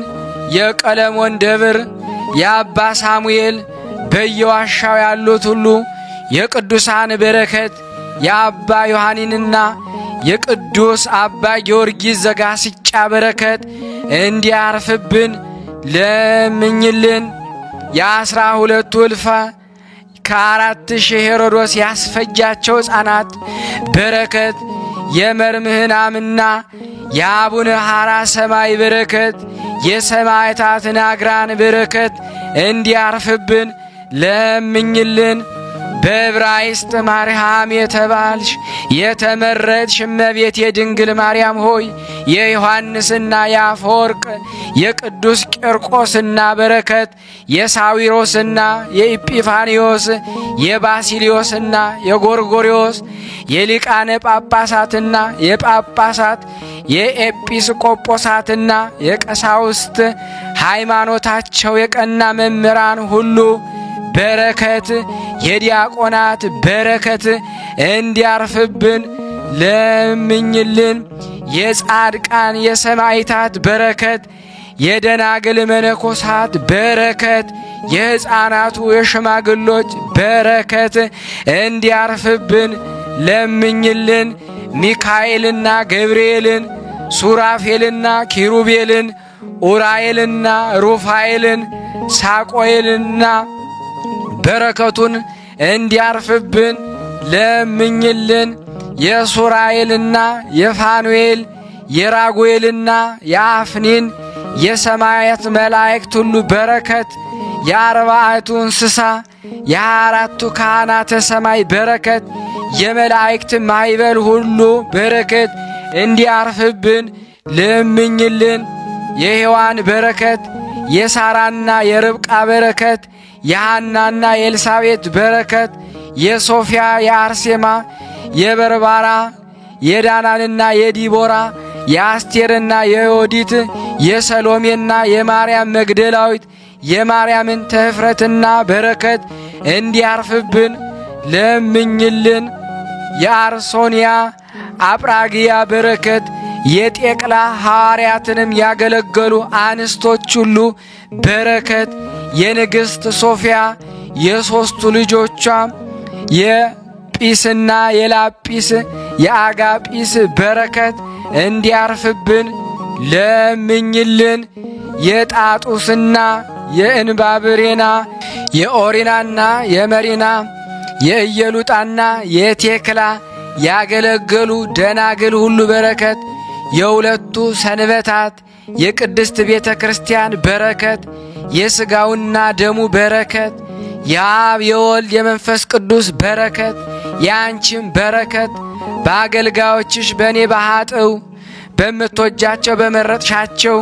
የቀለሞን ደብር የአባ ሳሙኤል በየዋሻው ያሉት ሁሉ የቅዱሳን በረከት የአባ ዮሐንንና የቅዱስ አባ ጊዮርጊስ ዘጋስጫ በረከት እንዲያርፍብን ለምኝልን። የአስራ ሁለቱ እልፈ ከ4000 ሄሮዶስ ያስፈጃቸው ሕፃናት በረከት የመርምህናምና የአቡነ ሐራ ሰማይ በረከት የሰማዕታት ናግራን በረከት እንዲያርፍብን ለምኝልን። በዕብራይስጥ ማርያም የተባልሽ የተመረጥሽ እመቤት የድንግል ማርያም ሆይ የዮሐንስና የአፈወርቅ የቅዱስ ቂርቆስና በረከት የሳዊሮስና የኢጲፋንዮስ የባሲሊዮስና የጎርጎርዮስ የሊቃነ ጳጳሳትና የጳጳሳት የኤጲስቆጶሳትና የቀሳውስት ሃይማኖታቸው የቀና መምህራን ሁሉ በረከት የዲያቆናት በረከት እንዲያርፍብን ለምኝልን። የጻድቃን የሰማዕታት በረከት የደናግል መነኮሳት በረከት የሕፃናቱ የሽማግሎች በረከት እንዲያርፍብን ለምኝልን። ሚካኤልና ገብርኤልን ሱራፌልና ኪሩቤልን ኡራኤልና ሩፋኤልን ሳቆኤልና በረከቱን እንዲያርፍብን ለምኝልን። የሱራኤልና የፋኑኤል የራጉኤልና የአፍኒን የሰማያት መላእክት ሁሉ በረከት የ40ቱ እንስሳ የ24ቱ ካህናተ ሰማይ በረከት የመላእክት ማይበል ሁሉ በረከት እንዲያርፍብን ለምኝልን። የሔዋን በረከት የሳራና የርብቃ በረከት የሐናና የኤልሳቤጥ በረከት፣ የሶፊያ፣ የአርሴማ፣ የበርባራ፣ የዳናንና የዲቦራ፣ የአስቴርና የዮዲት፣ የሰሎሜና የማርያም መግደላዊት የማርያምን ተፍረትና በረከት እንዲያርፍብን ለምኝልን። የአርሶንያ አጵራግያ በረከት፣ የጤቅላ ሐዋርያትንም ያገለገሉ አንስቶች ሁሉ በረከት፣ የንግሥት ሶፊያ የሦስቱ ልጆቿ የጲስና የላጲስ የአጋጲስ በረከት እንዲያርፍብን ለምኝልን። የጣጡስና የእንባብሬና የኦሪናና የመሪና የኢየሉጣና የቴክላ ያገለገሉ ደናግል ሁሉ በረከት፣ የሁለቱ ሰንበታት የቅድስት ቤተ ክርስቲያን በረከት፣ የሥጋውና ደሙ በረከት፣ የአብ የወልድ የመንፈስ ቅዱስ በረከት፣ የአንቺም በረከት በአገልጋዮችሽ በእኔ በኃጥው በምትወጃቸው በመረጥሻቸው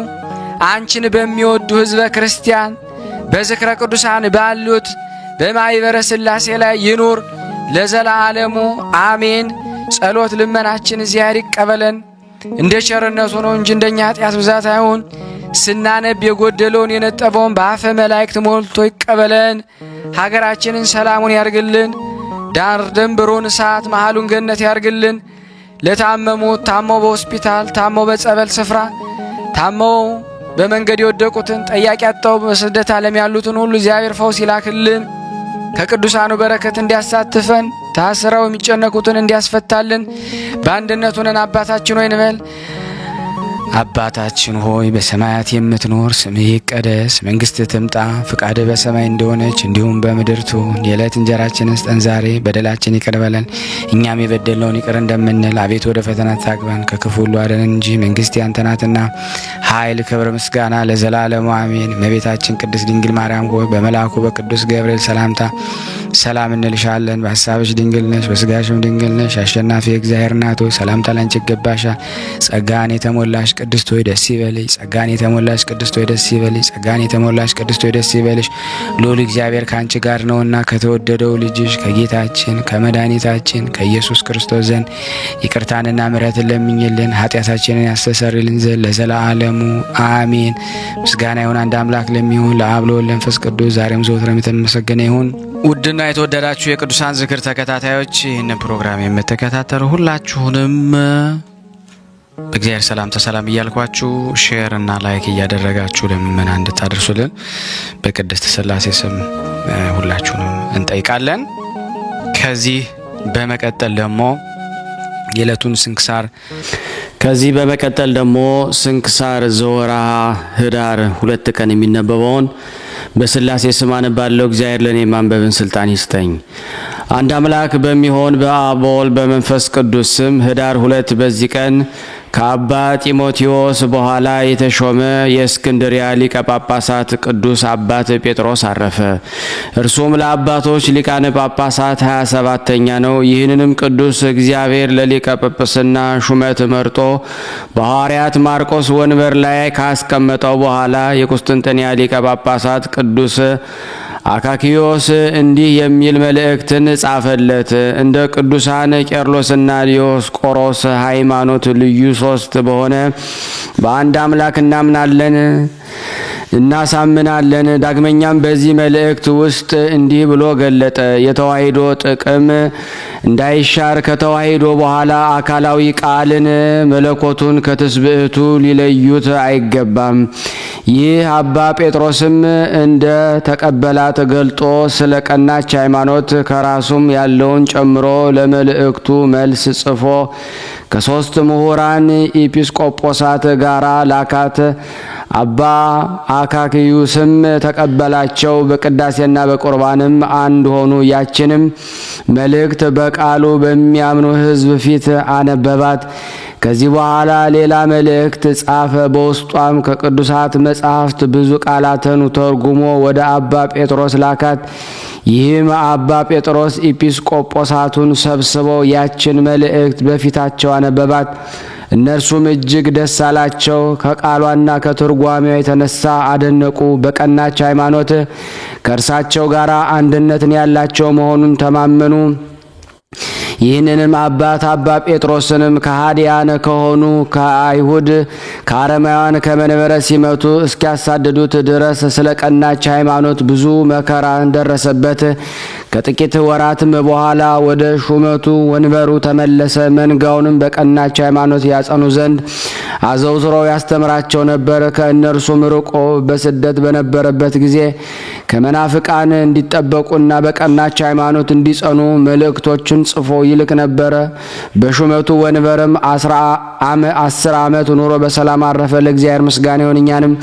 አንቺን በሚወዱ ሕዝበ ክርስቲያን በዝክረ ቅዱሳን ባሉት በማኅበረ ሥላሴ ላይ ይኑር ለዘላለሙ አሜን። ጸሎት ልመናችን እግዚአብሔር ይቀበለን። እንደ ቸርነቱ ነው እንጂ እንደኛ ኃጢአት ብዛት አይሁን። ስናነብ የጎደለውን የነጠበውን በአፈ መላእክት ሞልቶ ይቀበለን። ሀገራችንን ሰላሙን ያርግልን። ዳር ድንበሩን እሳት መሃሉን ገነት ያርግልን። ለታመሙት ታመው በሆስፒታል ታመው በጸበል ስፍራ ታመው በመንገድ የወደቁትን ጠያቂ አጥተው በስደት ዓለም ያሉትን ሁሉ እግዚአብሔር ፈውስ ይላክልን። ከቅዱሳኑ በረከት እንዲያሳትፈን ታስረው የሚጨነቁትን እንዲያስፈታልን በአንድነት ሆነን አባታችን ሆይ እንበል። አባታችን ሆይ በሰማያት የምትኖር ስምህ ይቀደስ፣ መንግሥትህ ትምጣ፣ ፍቃድህ በሰማይ እንደሆነች እንዲሁም በምድር ትሁን። የዕለት እንጀራችንን ስጠን ዛሬ፣ በደላችን ይቅር በለን እኛም የበደልነውን ይቅር እንደምንል፣ አቤቱ ወደ ፈተና አታግባን ከክፉ ሁሉ አድነን እንጂ መንግሥት ያንተ ናትና ኃይል፣ ክብር፣ ምስጋና ለዘላለሙ አሜን። እመቤታችን ቅድስት ድንግል ማርያም ሆይ በመልአኩ በቅዱስ ገብርኤል ሰላምታ ሰላም እንልሻለን። በሐሳብሽ ድንግል ነሽ፣ በሥጋሽም ድንግል ነሽ። አሸናፊ እግዚአብሔር እናት ሆይ ሰላምታ ላንቺ ይገባሻል። ጸጋን የተሞላሽ ቅድስት ሆይ ደስ ይበልሽ። ጸጋን የተሞላሽ ቅድስት ሆይ ደስ ይበልሽ። ጸጋን የተሞላሽ ቅድስት ሆይ ደስ ይበልሽ። ልዑል እግዚአብሔር ካንቺ ጋር ነውና ከተወደደው ልጅሽ ከጌታችን ከመድኃኒታችን ከኢየሱስ ክርስቶስ ዘንድ ይቅርታንና ምሕረትን ለምኝልን ኃጢአታችንን ያስተሰርይልን ዘንድ ለዘላለሙ አሜን። ምስጋና ይሁን አንድ አምላክ ለሚሆን ለአብ ለወልድ ለመንፈስ ቅዱስ ዛሬም ዘወትርም የተመሰገነ ይሁን። ውድና የተወደዳችሁ የቅዱሳን ዝክር ተከታታዮች ይህንን ፕሮግራም የምትከታተሉ ሁላችሁንም በእግዚአብሔር ሰላም እያልኳችሁ ሼር እና ላይክ እያደረጋችሁ ለምእመና እንድታደርሱልን በቅድስት ሥላሴ ስም ሁላችሁንም እንጠይቃለን። ከዚህ በመቀጠል ደግሞ ስንክሳር ዘወርኀ ኅዳር 2 ቀን የሚነበበውን በሥላሴ ስም አነባለሁ። እግዚአብሔር ለእኔ ማንበብን ስልጣን ይስጠኝ። አንድ አምላክ በሚሆን በአብ በወልድ በመንፈስ ቅዱስ ስም ኅዳር 2 በዚህ ቀን ከአባ ጢሞቴዎስ በኋላ የተሾመ የእስክንድርያ ሊቀ ጳጳሳት ቅዱስ አባት ጴጥሮስ አረፈ። እርሱም ለአባቶች ሊቃነ ጳጳሳት 27ተኛ ነው። ይህንንም ቅዱስ እግዚአብሔር ለሊቀ ጵጵስና ሹመት መርጦ በሐዋርያት ማርቆስ ወንበር ላይ ካስቀመጠው በኋላ የቁስጥንጥንያ ሊቀ ጳጳሳት ቅዱስ አካኪዮስ እንዲህ የሚል መልእክትን ጻፈለት። እንደ ቅዱሳን ቄርሎስና ዲዮስቆሮስ ሃይማኖት ልዩ ሶስት በሆነ በአንድ አምላክ እናምናለን እናሳምናለን። ዳግመኛም በዚህ መልእክት ውስጥ እንዲህ ብሎ ገለጠ። የተዋሂዶ ጥቅም እንዳይሻር ከተዋሂዶ በኋላ አካላዊ ቃልን መለኮቱን ከትስብእቱ ሊለዩት አይገባም። ይህ አባ ጴጥሮስም እንደ ተቀበላት ገልጦ ስለ ቀናች ሃይማኖት ከራሱም ያለውን ጨምሮ ለመልእክቱ መልስ ጽፎ ከሶስት ምሁራን ኤጲስቆጶሳት ጋራ ላካት። አባ አካክዩስም ተቀበላቸው። በቅዳሴና በቁርባንም አንድ ሆኑ። ያችንም መልእክት በቃሉ በሚያምኑ ሕዝብ ፊት አነበባት። ከዚህ በኋላ ሌላ መልእክት ጻፈ። በውስጧም ከቅዱሳት መጻሕፍት ብዙ ቃላትን ተርጉሞ ወደ አባ ጴጥሮስ ላካት። ይህም አባ ጴጥሮስ ኤጲስቆጶሳቱን ሰብስበው ያችን መልእክት በፊታቸው አነበባት። እነርሱም እጅግ ደስ አላቸው። ከቃሏና ከትርጓሜዋ የተነሳ አደነቁ። በቀናች ሃይማኖት ከእርሳቸው ጋር አንድነትን ያላቸው መሆኑን ተማመኑ። ይህንንም አባ ጴጥሮስንም ከሃዲያን ከሆኑ ከአይሁድ ከአረማውያን ከመንበረ ሲመቱ እስኪያሳድዱት ድረስ ስለ ቀናች ሃይማኖት ብዙ መከራ ደረሰበት። ከጥቂት ወራትም በኋላ ወደ ሹመቱ ወንበሩ ተመለሰ። መንጋውንም በቀናች ሃይማኖት ያጸኑ ዘንድ አዘውትሮ ያስተምራቸው ነበር። ከእነርሱም ርቆ በስደት በነበረበት ጊዜ ከመናፍቃን እንዲጠበቁና በቀናች ሃይማኖት እንዲጸኑ መልእክቶችን ጽፎ ይልክ ነበረ። በሹመቱ ወንበርም 10 ዓመት ኑሮ በሰላም አረፈ። ለእግዚአብሔር ምስጋና ይሁን፣ እኛንም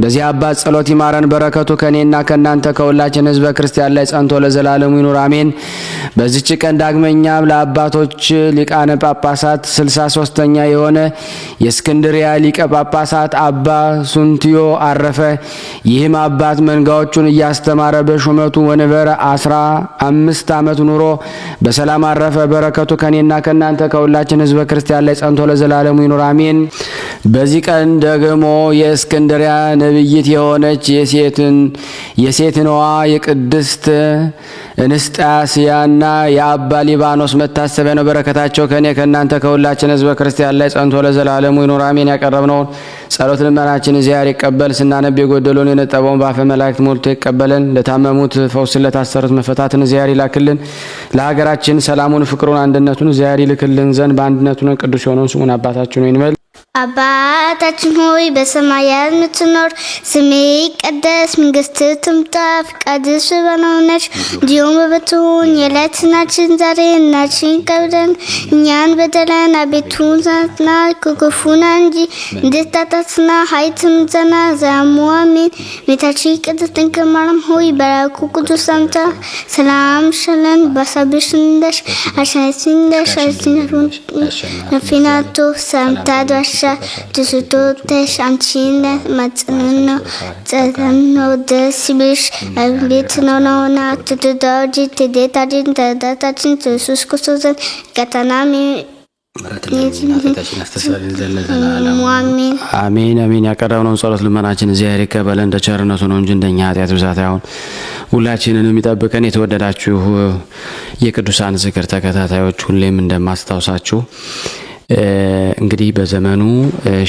በዚህ አባት ጸሎት ይማረን። በረከቱ ከኔና ከናንተ ከሁላችን ሕዝበ ክርስቲያን ላይ ጸንቶ ለዘላለሙ ይኑር አሜን። በዚች ቀን ዳግመኛ ለአባቶች ሊቃነ ጳጳሳት 63ኛ የሆነ የእስክንድሪያ ሊቀ ጳጳሳት አባ ሱንትዮ አረፈ። ይህም አባት መንጋዎቹን እያስተማረ በሹመቱ ወንበር 15 ዓመት ኑሮ በሰላም አረፈ። በረከቱ ከኔና ከናንተ ከሁላችን ሕዝበ ክርስቲያን ላይ ጸንቶ ለዘላለሙ ይኑር አሜን። በዚህ ቀን ደግሞ የእስክንድሪያ ነብይት የሆነች የሴትነዋ የቅድስት እንስጣስያና የአባ ሊባኖስ መታሰቢያ ነው። በረከታቸው ከኔ ከናንተ ከሁላችን ሕዝበ ክርስቲያን ላይ ጸንቶ ለዘላለሙ ይኑር አሜን። ያቀረብነውን ጸሎት ልመናችን እግዚአብሔር ይቀበል። ስናነብ የጎደለውን የነጠበውን በአፈ መላእክት ሞልቶ ይቀበለን። ለታመሙት ፈውስን፣ ለታሰሩት መፈታትን እግዚአብሔር ይላክልን። ለሀገራችን ሰላሙን፣ ፍቅሩን፣ አንድነቱን እግዚአብሔር ይልክልን ዘንድ በአንድነቱን ቅዱስ የሆነውን ስሙን አባታችን ሆይ እንበል። አባታችን ሆይ በሰማያት የምትኖር፣ ስምህ ይቀደስ፣ መንግስትህ ትምጣ፣ ፈቃድህ በሆነች እንዲሁም በምትሆን የዕለት እንጀራችንን ዛሬ ስጠን በደለን እኛን በደለን አቤቱ አታግባን ከክፉ እንጂ እንድታድነን ኃይል ምስጋና ዘላለሙ አሜን። እመቤታችን ቅድስት ድንግል ማርያም ሆይ በመልአኩ ቅዱስ ሰላምታ ሰላም እንልሻለን። በሐሳብሽ ነሽ አሸናፊ ነሽ፣ ነፍናቶ ሰላምታ ድረሻ ድስቶተሽ አንቺን ማጽንና ጸተኖ ደስ ይበልሽ አቤት ነውና ትዳጅ ትዴታጅን ተዳታችን ኢየሱስ ክርስቶስ ከተናሚ አሜን አሜን። ያቀረብነውን ጸሎት ልመናችን እግዚአብሔር ይቀበለን። እንደ ቸርነቱ ነው እንጂ እንደኛ ኃጢአት ብዛት አይሁን። ሁላችንንም ይጠብቀን። የተወደዳችሁ የቅዱሳን ዝክር ተከታታዮች ሁሌም እንደማስታውሳችሁ እንግዲህ በዘመኑ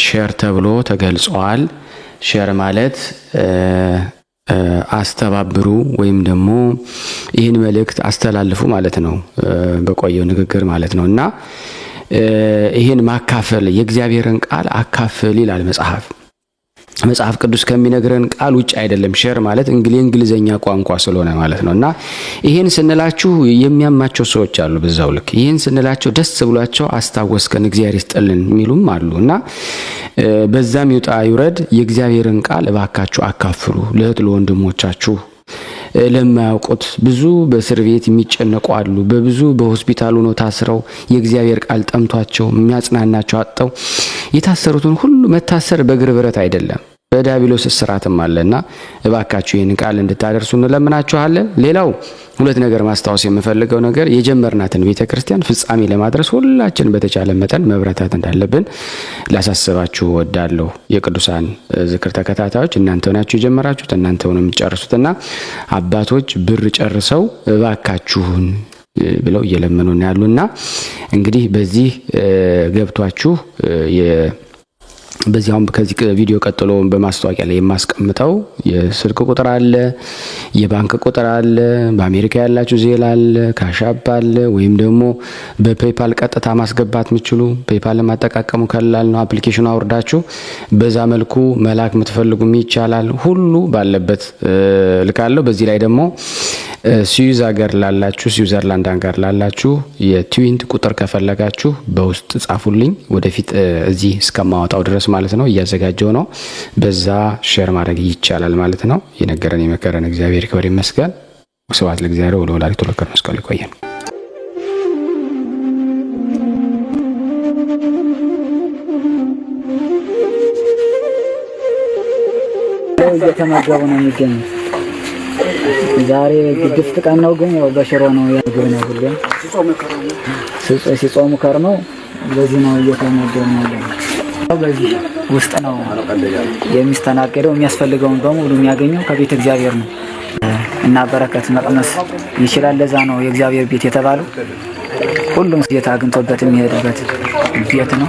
ሼር ተብሎ ተገልጿል። ሼር ማለት አስተባብሩ ወይም ደግሞ ይህን መልእክት አስተላልፉ ማለት ነው፣ በቆየው ንግግር ማለት ነው። እና ይህን ማካፈል የእግዚአብሔርን ቃል አካፈል ይላል መጽሐፍ ቅዱስ ከሚነግረን ቃል ውጭ አይደለም። ሼር ማለት እንግሊዘኛ ቋንቋ ስለሆነ ማለት ነው። እና ይሄን ስንላችሁ የሚያማቸው ሰዎች አሉ። በዛው ልክ ይሄን ስንላቸው ደስ ብሏቸው አስታወስከን እግዚአብሔር ይስጥልን የሚሉም አሉ። እና በዛም ይውጣ ይውረድ የእግዚአብሔርን ቃል እባካችሁ አካፍሉ ለእህት ለወንድሞቻችሁ። ለማያውቁት ብዙ በእስር ቤት የሚጨነቁ አሉ። በብዙ በሆስፒታሉ ነው ታስረው የእግዚአብሔር ቃል ጠምቷቸው የሚያጽናናቸው አጥተው የታሰሩትን ሁሉ መታሰር በእግር ብረት አይደለም፣ በዲያብሎስ እስራትም አለና እባካችሁ ይህን ቃል እንድታደርሱ እንለምናችኋለን። ሌላው ሁለት ነገር ማስታወስ የምፈልገው ነገር የጀመርናትን ቤተክርስቲያን ፍጻሜ ለማድረስ ሁላችን በተቻለ መጠን መብረታት እንዳለብን ላሳስባችሁ ወዳለሁ። የቅዱሳን ዝክር ተከታታዮች እናንተ ናችሁ የጀመራችሁት፣ እናንተ ነው የምትጨርሱትና አባቶች ብር ጨርሰው እባካችሁን ብለው እየለመኑና ያሉና እንግዲህ በዚህ ገብቷችሁ በዚያም ከዚህ ቪዲዮ ቀጥሎ በማስተዋቂያ ላይ የማስቀምጠው የስልክ ቁጥር አለ፣ የባንክ ቁጥር አለ፣ በአሜሪካ ያላችሁ ዜል አለ፣ ካሻፕ አለ፣ ወይም ደግሞ በፔፓል ቀጥታ ማስገባት የምትችሉ ፔፓል ለማጠቃቀሙ ቀላል ነው። አፕሊኬሽኑ አውርዳችሁ በዛ መልኩ መላክ የምትፈልጉም ይቻላል። ሁሉ ባለበት ልካለሁ። በዚህ ላይ ደግሞ ስዊዝ ሀገር ላላችሁ ስዊዘርላንድ ሀገር ላላችሁ የትዊንት ቁጥር ከፈለጋችሁ በውስጥ ጻፉልኝ። ወደፊት እዚህ እስከማወጣው ድረስ ማለት ነው እያዘጋጀው ነው። በዛ ሼር ማድረግ ይቻላል ማለት ነው። የነገረን የመከረን እግዚአብሔር ክብር ይመስገን። ስብሐት ለእግዚአብሔር ወለወላዲቱ ለመስቀሉ ይቆየን። እየተመገቡ ነው የሚገኙት። ዛሬ ግድፍት ቀን ነው፣ ግን ያው በሽሮ ነው ያገኘው። ሁሉ ሲጾሙ ከርመው በዚህ ነው እየተመገበ ያለው። በዚህ ውስጥ ነው የሚስተናገደው። የሚያስፈልገውን በሙሉ የሚያገኘው ከቤተ እግዚአብሔር ነው እና በረከት መቅመስ ይችላል። ለዛ ነው የእግዚአብሔር ቤት የተባለው። ሁሉም ጌታ አግኝቶበት የሚሄድበት ቤት ነው።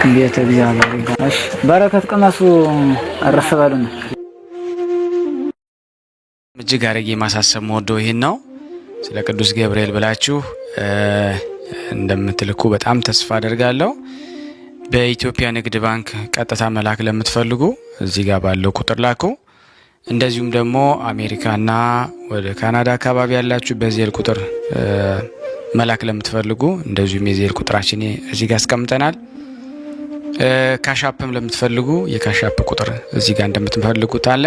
ቤተ እግዚአብሔር ይባላል። በረከት ቅመሱ፣ አረፍ በሉና። እጅግ አድርጌ ማሳሰብ መወደው ይሄን ነው። ስለ ቅዱስ ገብርኤል ብላችሁ እንደምትልኩ በጣም ተስፋ አደርጋለሁ። በኢትዮጵያ ንግድ ባንክ ቀጥታ መላክ ለምትፈልጉ እዚህ ጋር ባለው ቁጥር ላኩ። እንደዚሁም ደግሞ አሜሪካና ወደ ካናዳ አካባቢ ያላችሁ በዜል ቁጥር መላክ ለምትፈልጉ እንደዚሁም የዜል ቁጥራችን እዚህ ጋር አስቀምጠናል። ካሻፕም ለምትፈልጉ የካሻፕ ቁጥር እዚህ ጋር እንደምትፈልጉት አለ።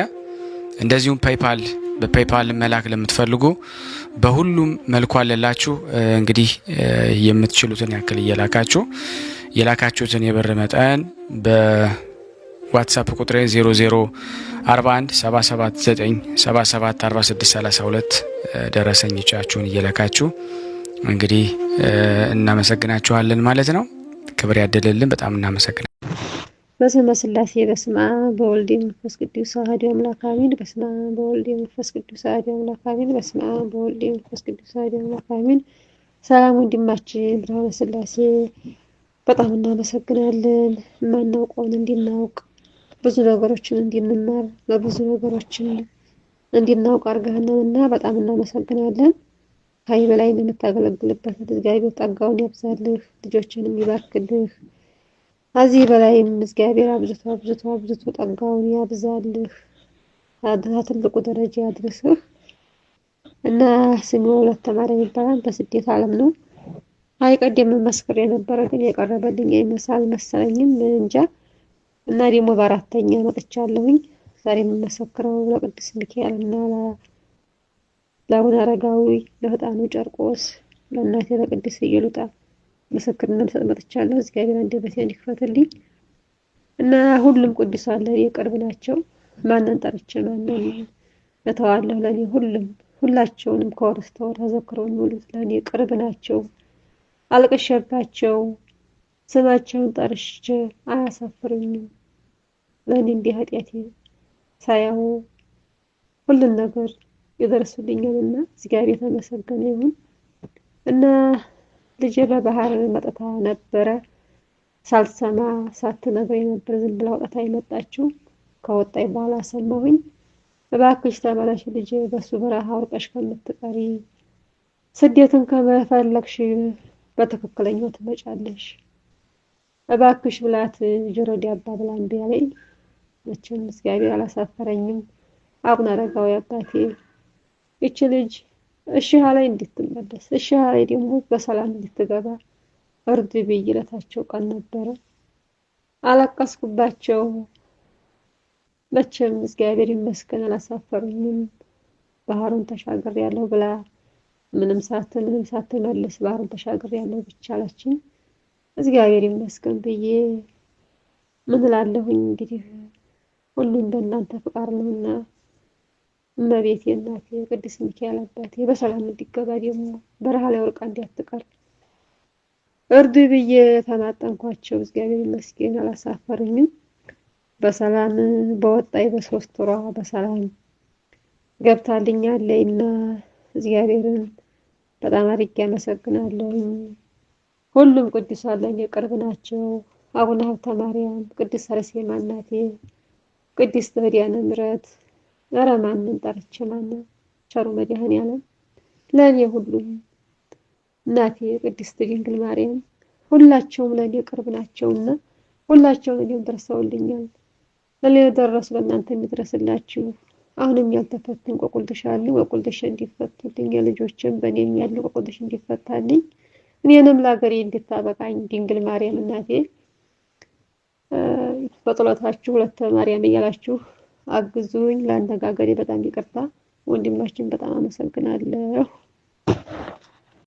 እንደዚሁም በፔይፓል መላክ ለምትፈልጉ በሁሉም መልኩ አለላችሁ። እንግዲህ የምትችሉትን ያክል እየላካችሁ የላካችሁትን የብር መጠን በዋትስአፕ ቁጥሬ 004177977462 ደረሰኝ ቻችሁን እየላካችሁ እንግዲህ እናመሰግናችኋለን ማለት ነው። ክብር ያደለልን። በጣም እናመሰግናለን። በስመ ሥላሴ በስመ አብ ወወልድ ወመንፈስ ቅዱስ አሐዱ አምላክ አሜን። በስመ አብ ወወልድ ወመንፈስ ቅዱስ አሐዱ አምላክ አሜን። በስመ አብ ወወልድ ወመንፈስ ቅዱስ አሐዱ አምላክ አሜን። ሰላም ወንድማችን ብርሃነ ሥላሴ በጣም እናመሰግናለን። የማናውቀውን እንድናውቅ ብዙ ነገሮችን እንድንማር በብዙ ነገሮችን እንድናውቅ አድርገህናልና በጣም እናመሰግናለን። ከዚህ በላይ የምታገለግልበት እግዚአብሔር ጸጋውን ያብዛልህ፣ ልጆችንም ይባርክልህ። ከዚህ በላይም እግዚአብሔር አብዝቶ ጸጋውን ያብዛልህ፣ ትልቁ ደረጃ ያድርስህ እና ስሙ ወለተ ማርያም ይባላል። በስደት ዓለም ነው። አይቀደም መስክር የነበረ ግን የቀረበልኝ አልመሰለኝም እንጃ። እና ደግሞ በአራተኛ መጥቻለሁኝ። ዛሬ የምመሰክረው ለቅዱስ ሚካኤል እና ለአቡነ አረጋዊ፣ ለሕፃኑ ጨርቆስ፣ ለእናቴ ለቅድስት ኢየሉጣ ምስክርነት መጥቻለሁ። እግዚአብሔር አንደበቴን ይክፈትልኝ እና ሁሉም ቅዱሳን ለኔ ቅርብ ናቸው። ማንን ጠርቼ ማንን እተዋለሁ? ለኔ ሁላቸውንም ከወር እስከ ወር ተዘክረውኝ ሙሉት ለኔ ቅርብ ናቸው። አልቅሼባቸው ስማቸውን ጠርቼ አያሳፍሩኝም። ለኔ እንዲህ ኃጢአቴ ሳያው ሁሉን ነገር ይደርሱልኛልና እግዚአብሔር የተመሰገነ ይሁን እና ልጄ በባህር መጥታ ነበረ። ሳልሰማ ሳትነግረኝ ነበር ዝም ብላ ወጣታ የመጣችው። ከወጣይ በኋላ ሰማሁኝ። እባክሽ ተመለሽ ልጄ፣ በሱ በረሃ ወርቀሽ ከምትቀሪ ስደትን ከመፈለግሽ በትክክለኛው ትመጫለሽ እባክሽ ብላት ጆሮ ዳባ ብላ እምቢ አለኝ። መቼም እግዚአብሔር አላሳፈረኝም። አቡነ አረጋዊ አባቴ እቺ ልጅ እሺ ላይ እንድትመለስ እሺ ላይ ደግሞ በሰላም እንድትገባ እርድ ብይለታቸው ቀን ነበረ። አለቀስኩባቸው። መቼም እግዚአብሔር ይመስገን አላሳፈሩኝም። ባህሩን ተሻገር ያለው ብላ ምንም ሳትመልስ ባህሩን ተሻገር ያለው ብቻ አለችኝ። እግዚአብሔር ይመስገን ብዬ ምን እላለሁኝ እንግዲህ ሁሉም በእናንተ ፍቃድ ነውና እመቤቴ እናቴ ቅዱስ ሚካኤል አባቴ በሰላም እንዲገባ ደግሞ በረሃ ላይ ወርቃ እንዲያትቀር እርዱ ብዬ ተማጠንኳቸው። እግዚአብሔር ይመስገን አላሳፈሩኝም። በሰላም በወጣይ በ3 ወሯ በሰላም ገብታልኛለችና እግዚአብሔርን በጣም አድርጌ አመሰግናለሁኝ። ሁሉም ቅዱሳን ለኔ ቅርብ ናቸው። አቡነ ሀብተ ማርያም፣ ቅድስት አርሴማ እናቴ፣ ቅድስት ኪዳነ ምሕረት፣ ኧረ ማንን ጠርቼ ማንን ቸሩ መድኃኔዓለም ለኔ ሁሉም እናቴ ቅድስት ድንግል ማርያም ሁላቸውም ለኔ ቅርብ ናቸውና ሁላቸውም ለኔም ደርሰውልኛል። ለኔ ደረሱ፣ ለእናንተ የሚድረስላችሁ። አሁንም ያልተፈቱ እንቆቅልሽ አሉ፣ እንቆቅልሽ እንዲፈቱልኝ፣ ልጆችም በእኔም ያሉ እንቆቅልሽ እንዲፈታልኝ፣ እኔንም ለሀገሬ እንድታበቃኝ ድንግል ማርያም እናቴ በጸሎታችሁ ወለተ ማርያም እያላችሁ አግዙኝ። ለአነጋገሬ በጣም ይቅርታ ወንድማችን፣ በጣም አመሰግናለሁ።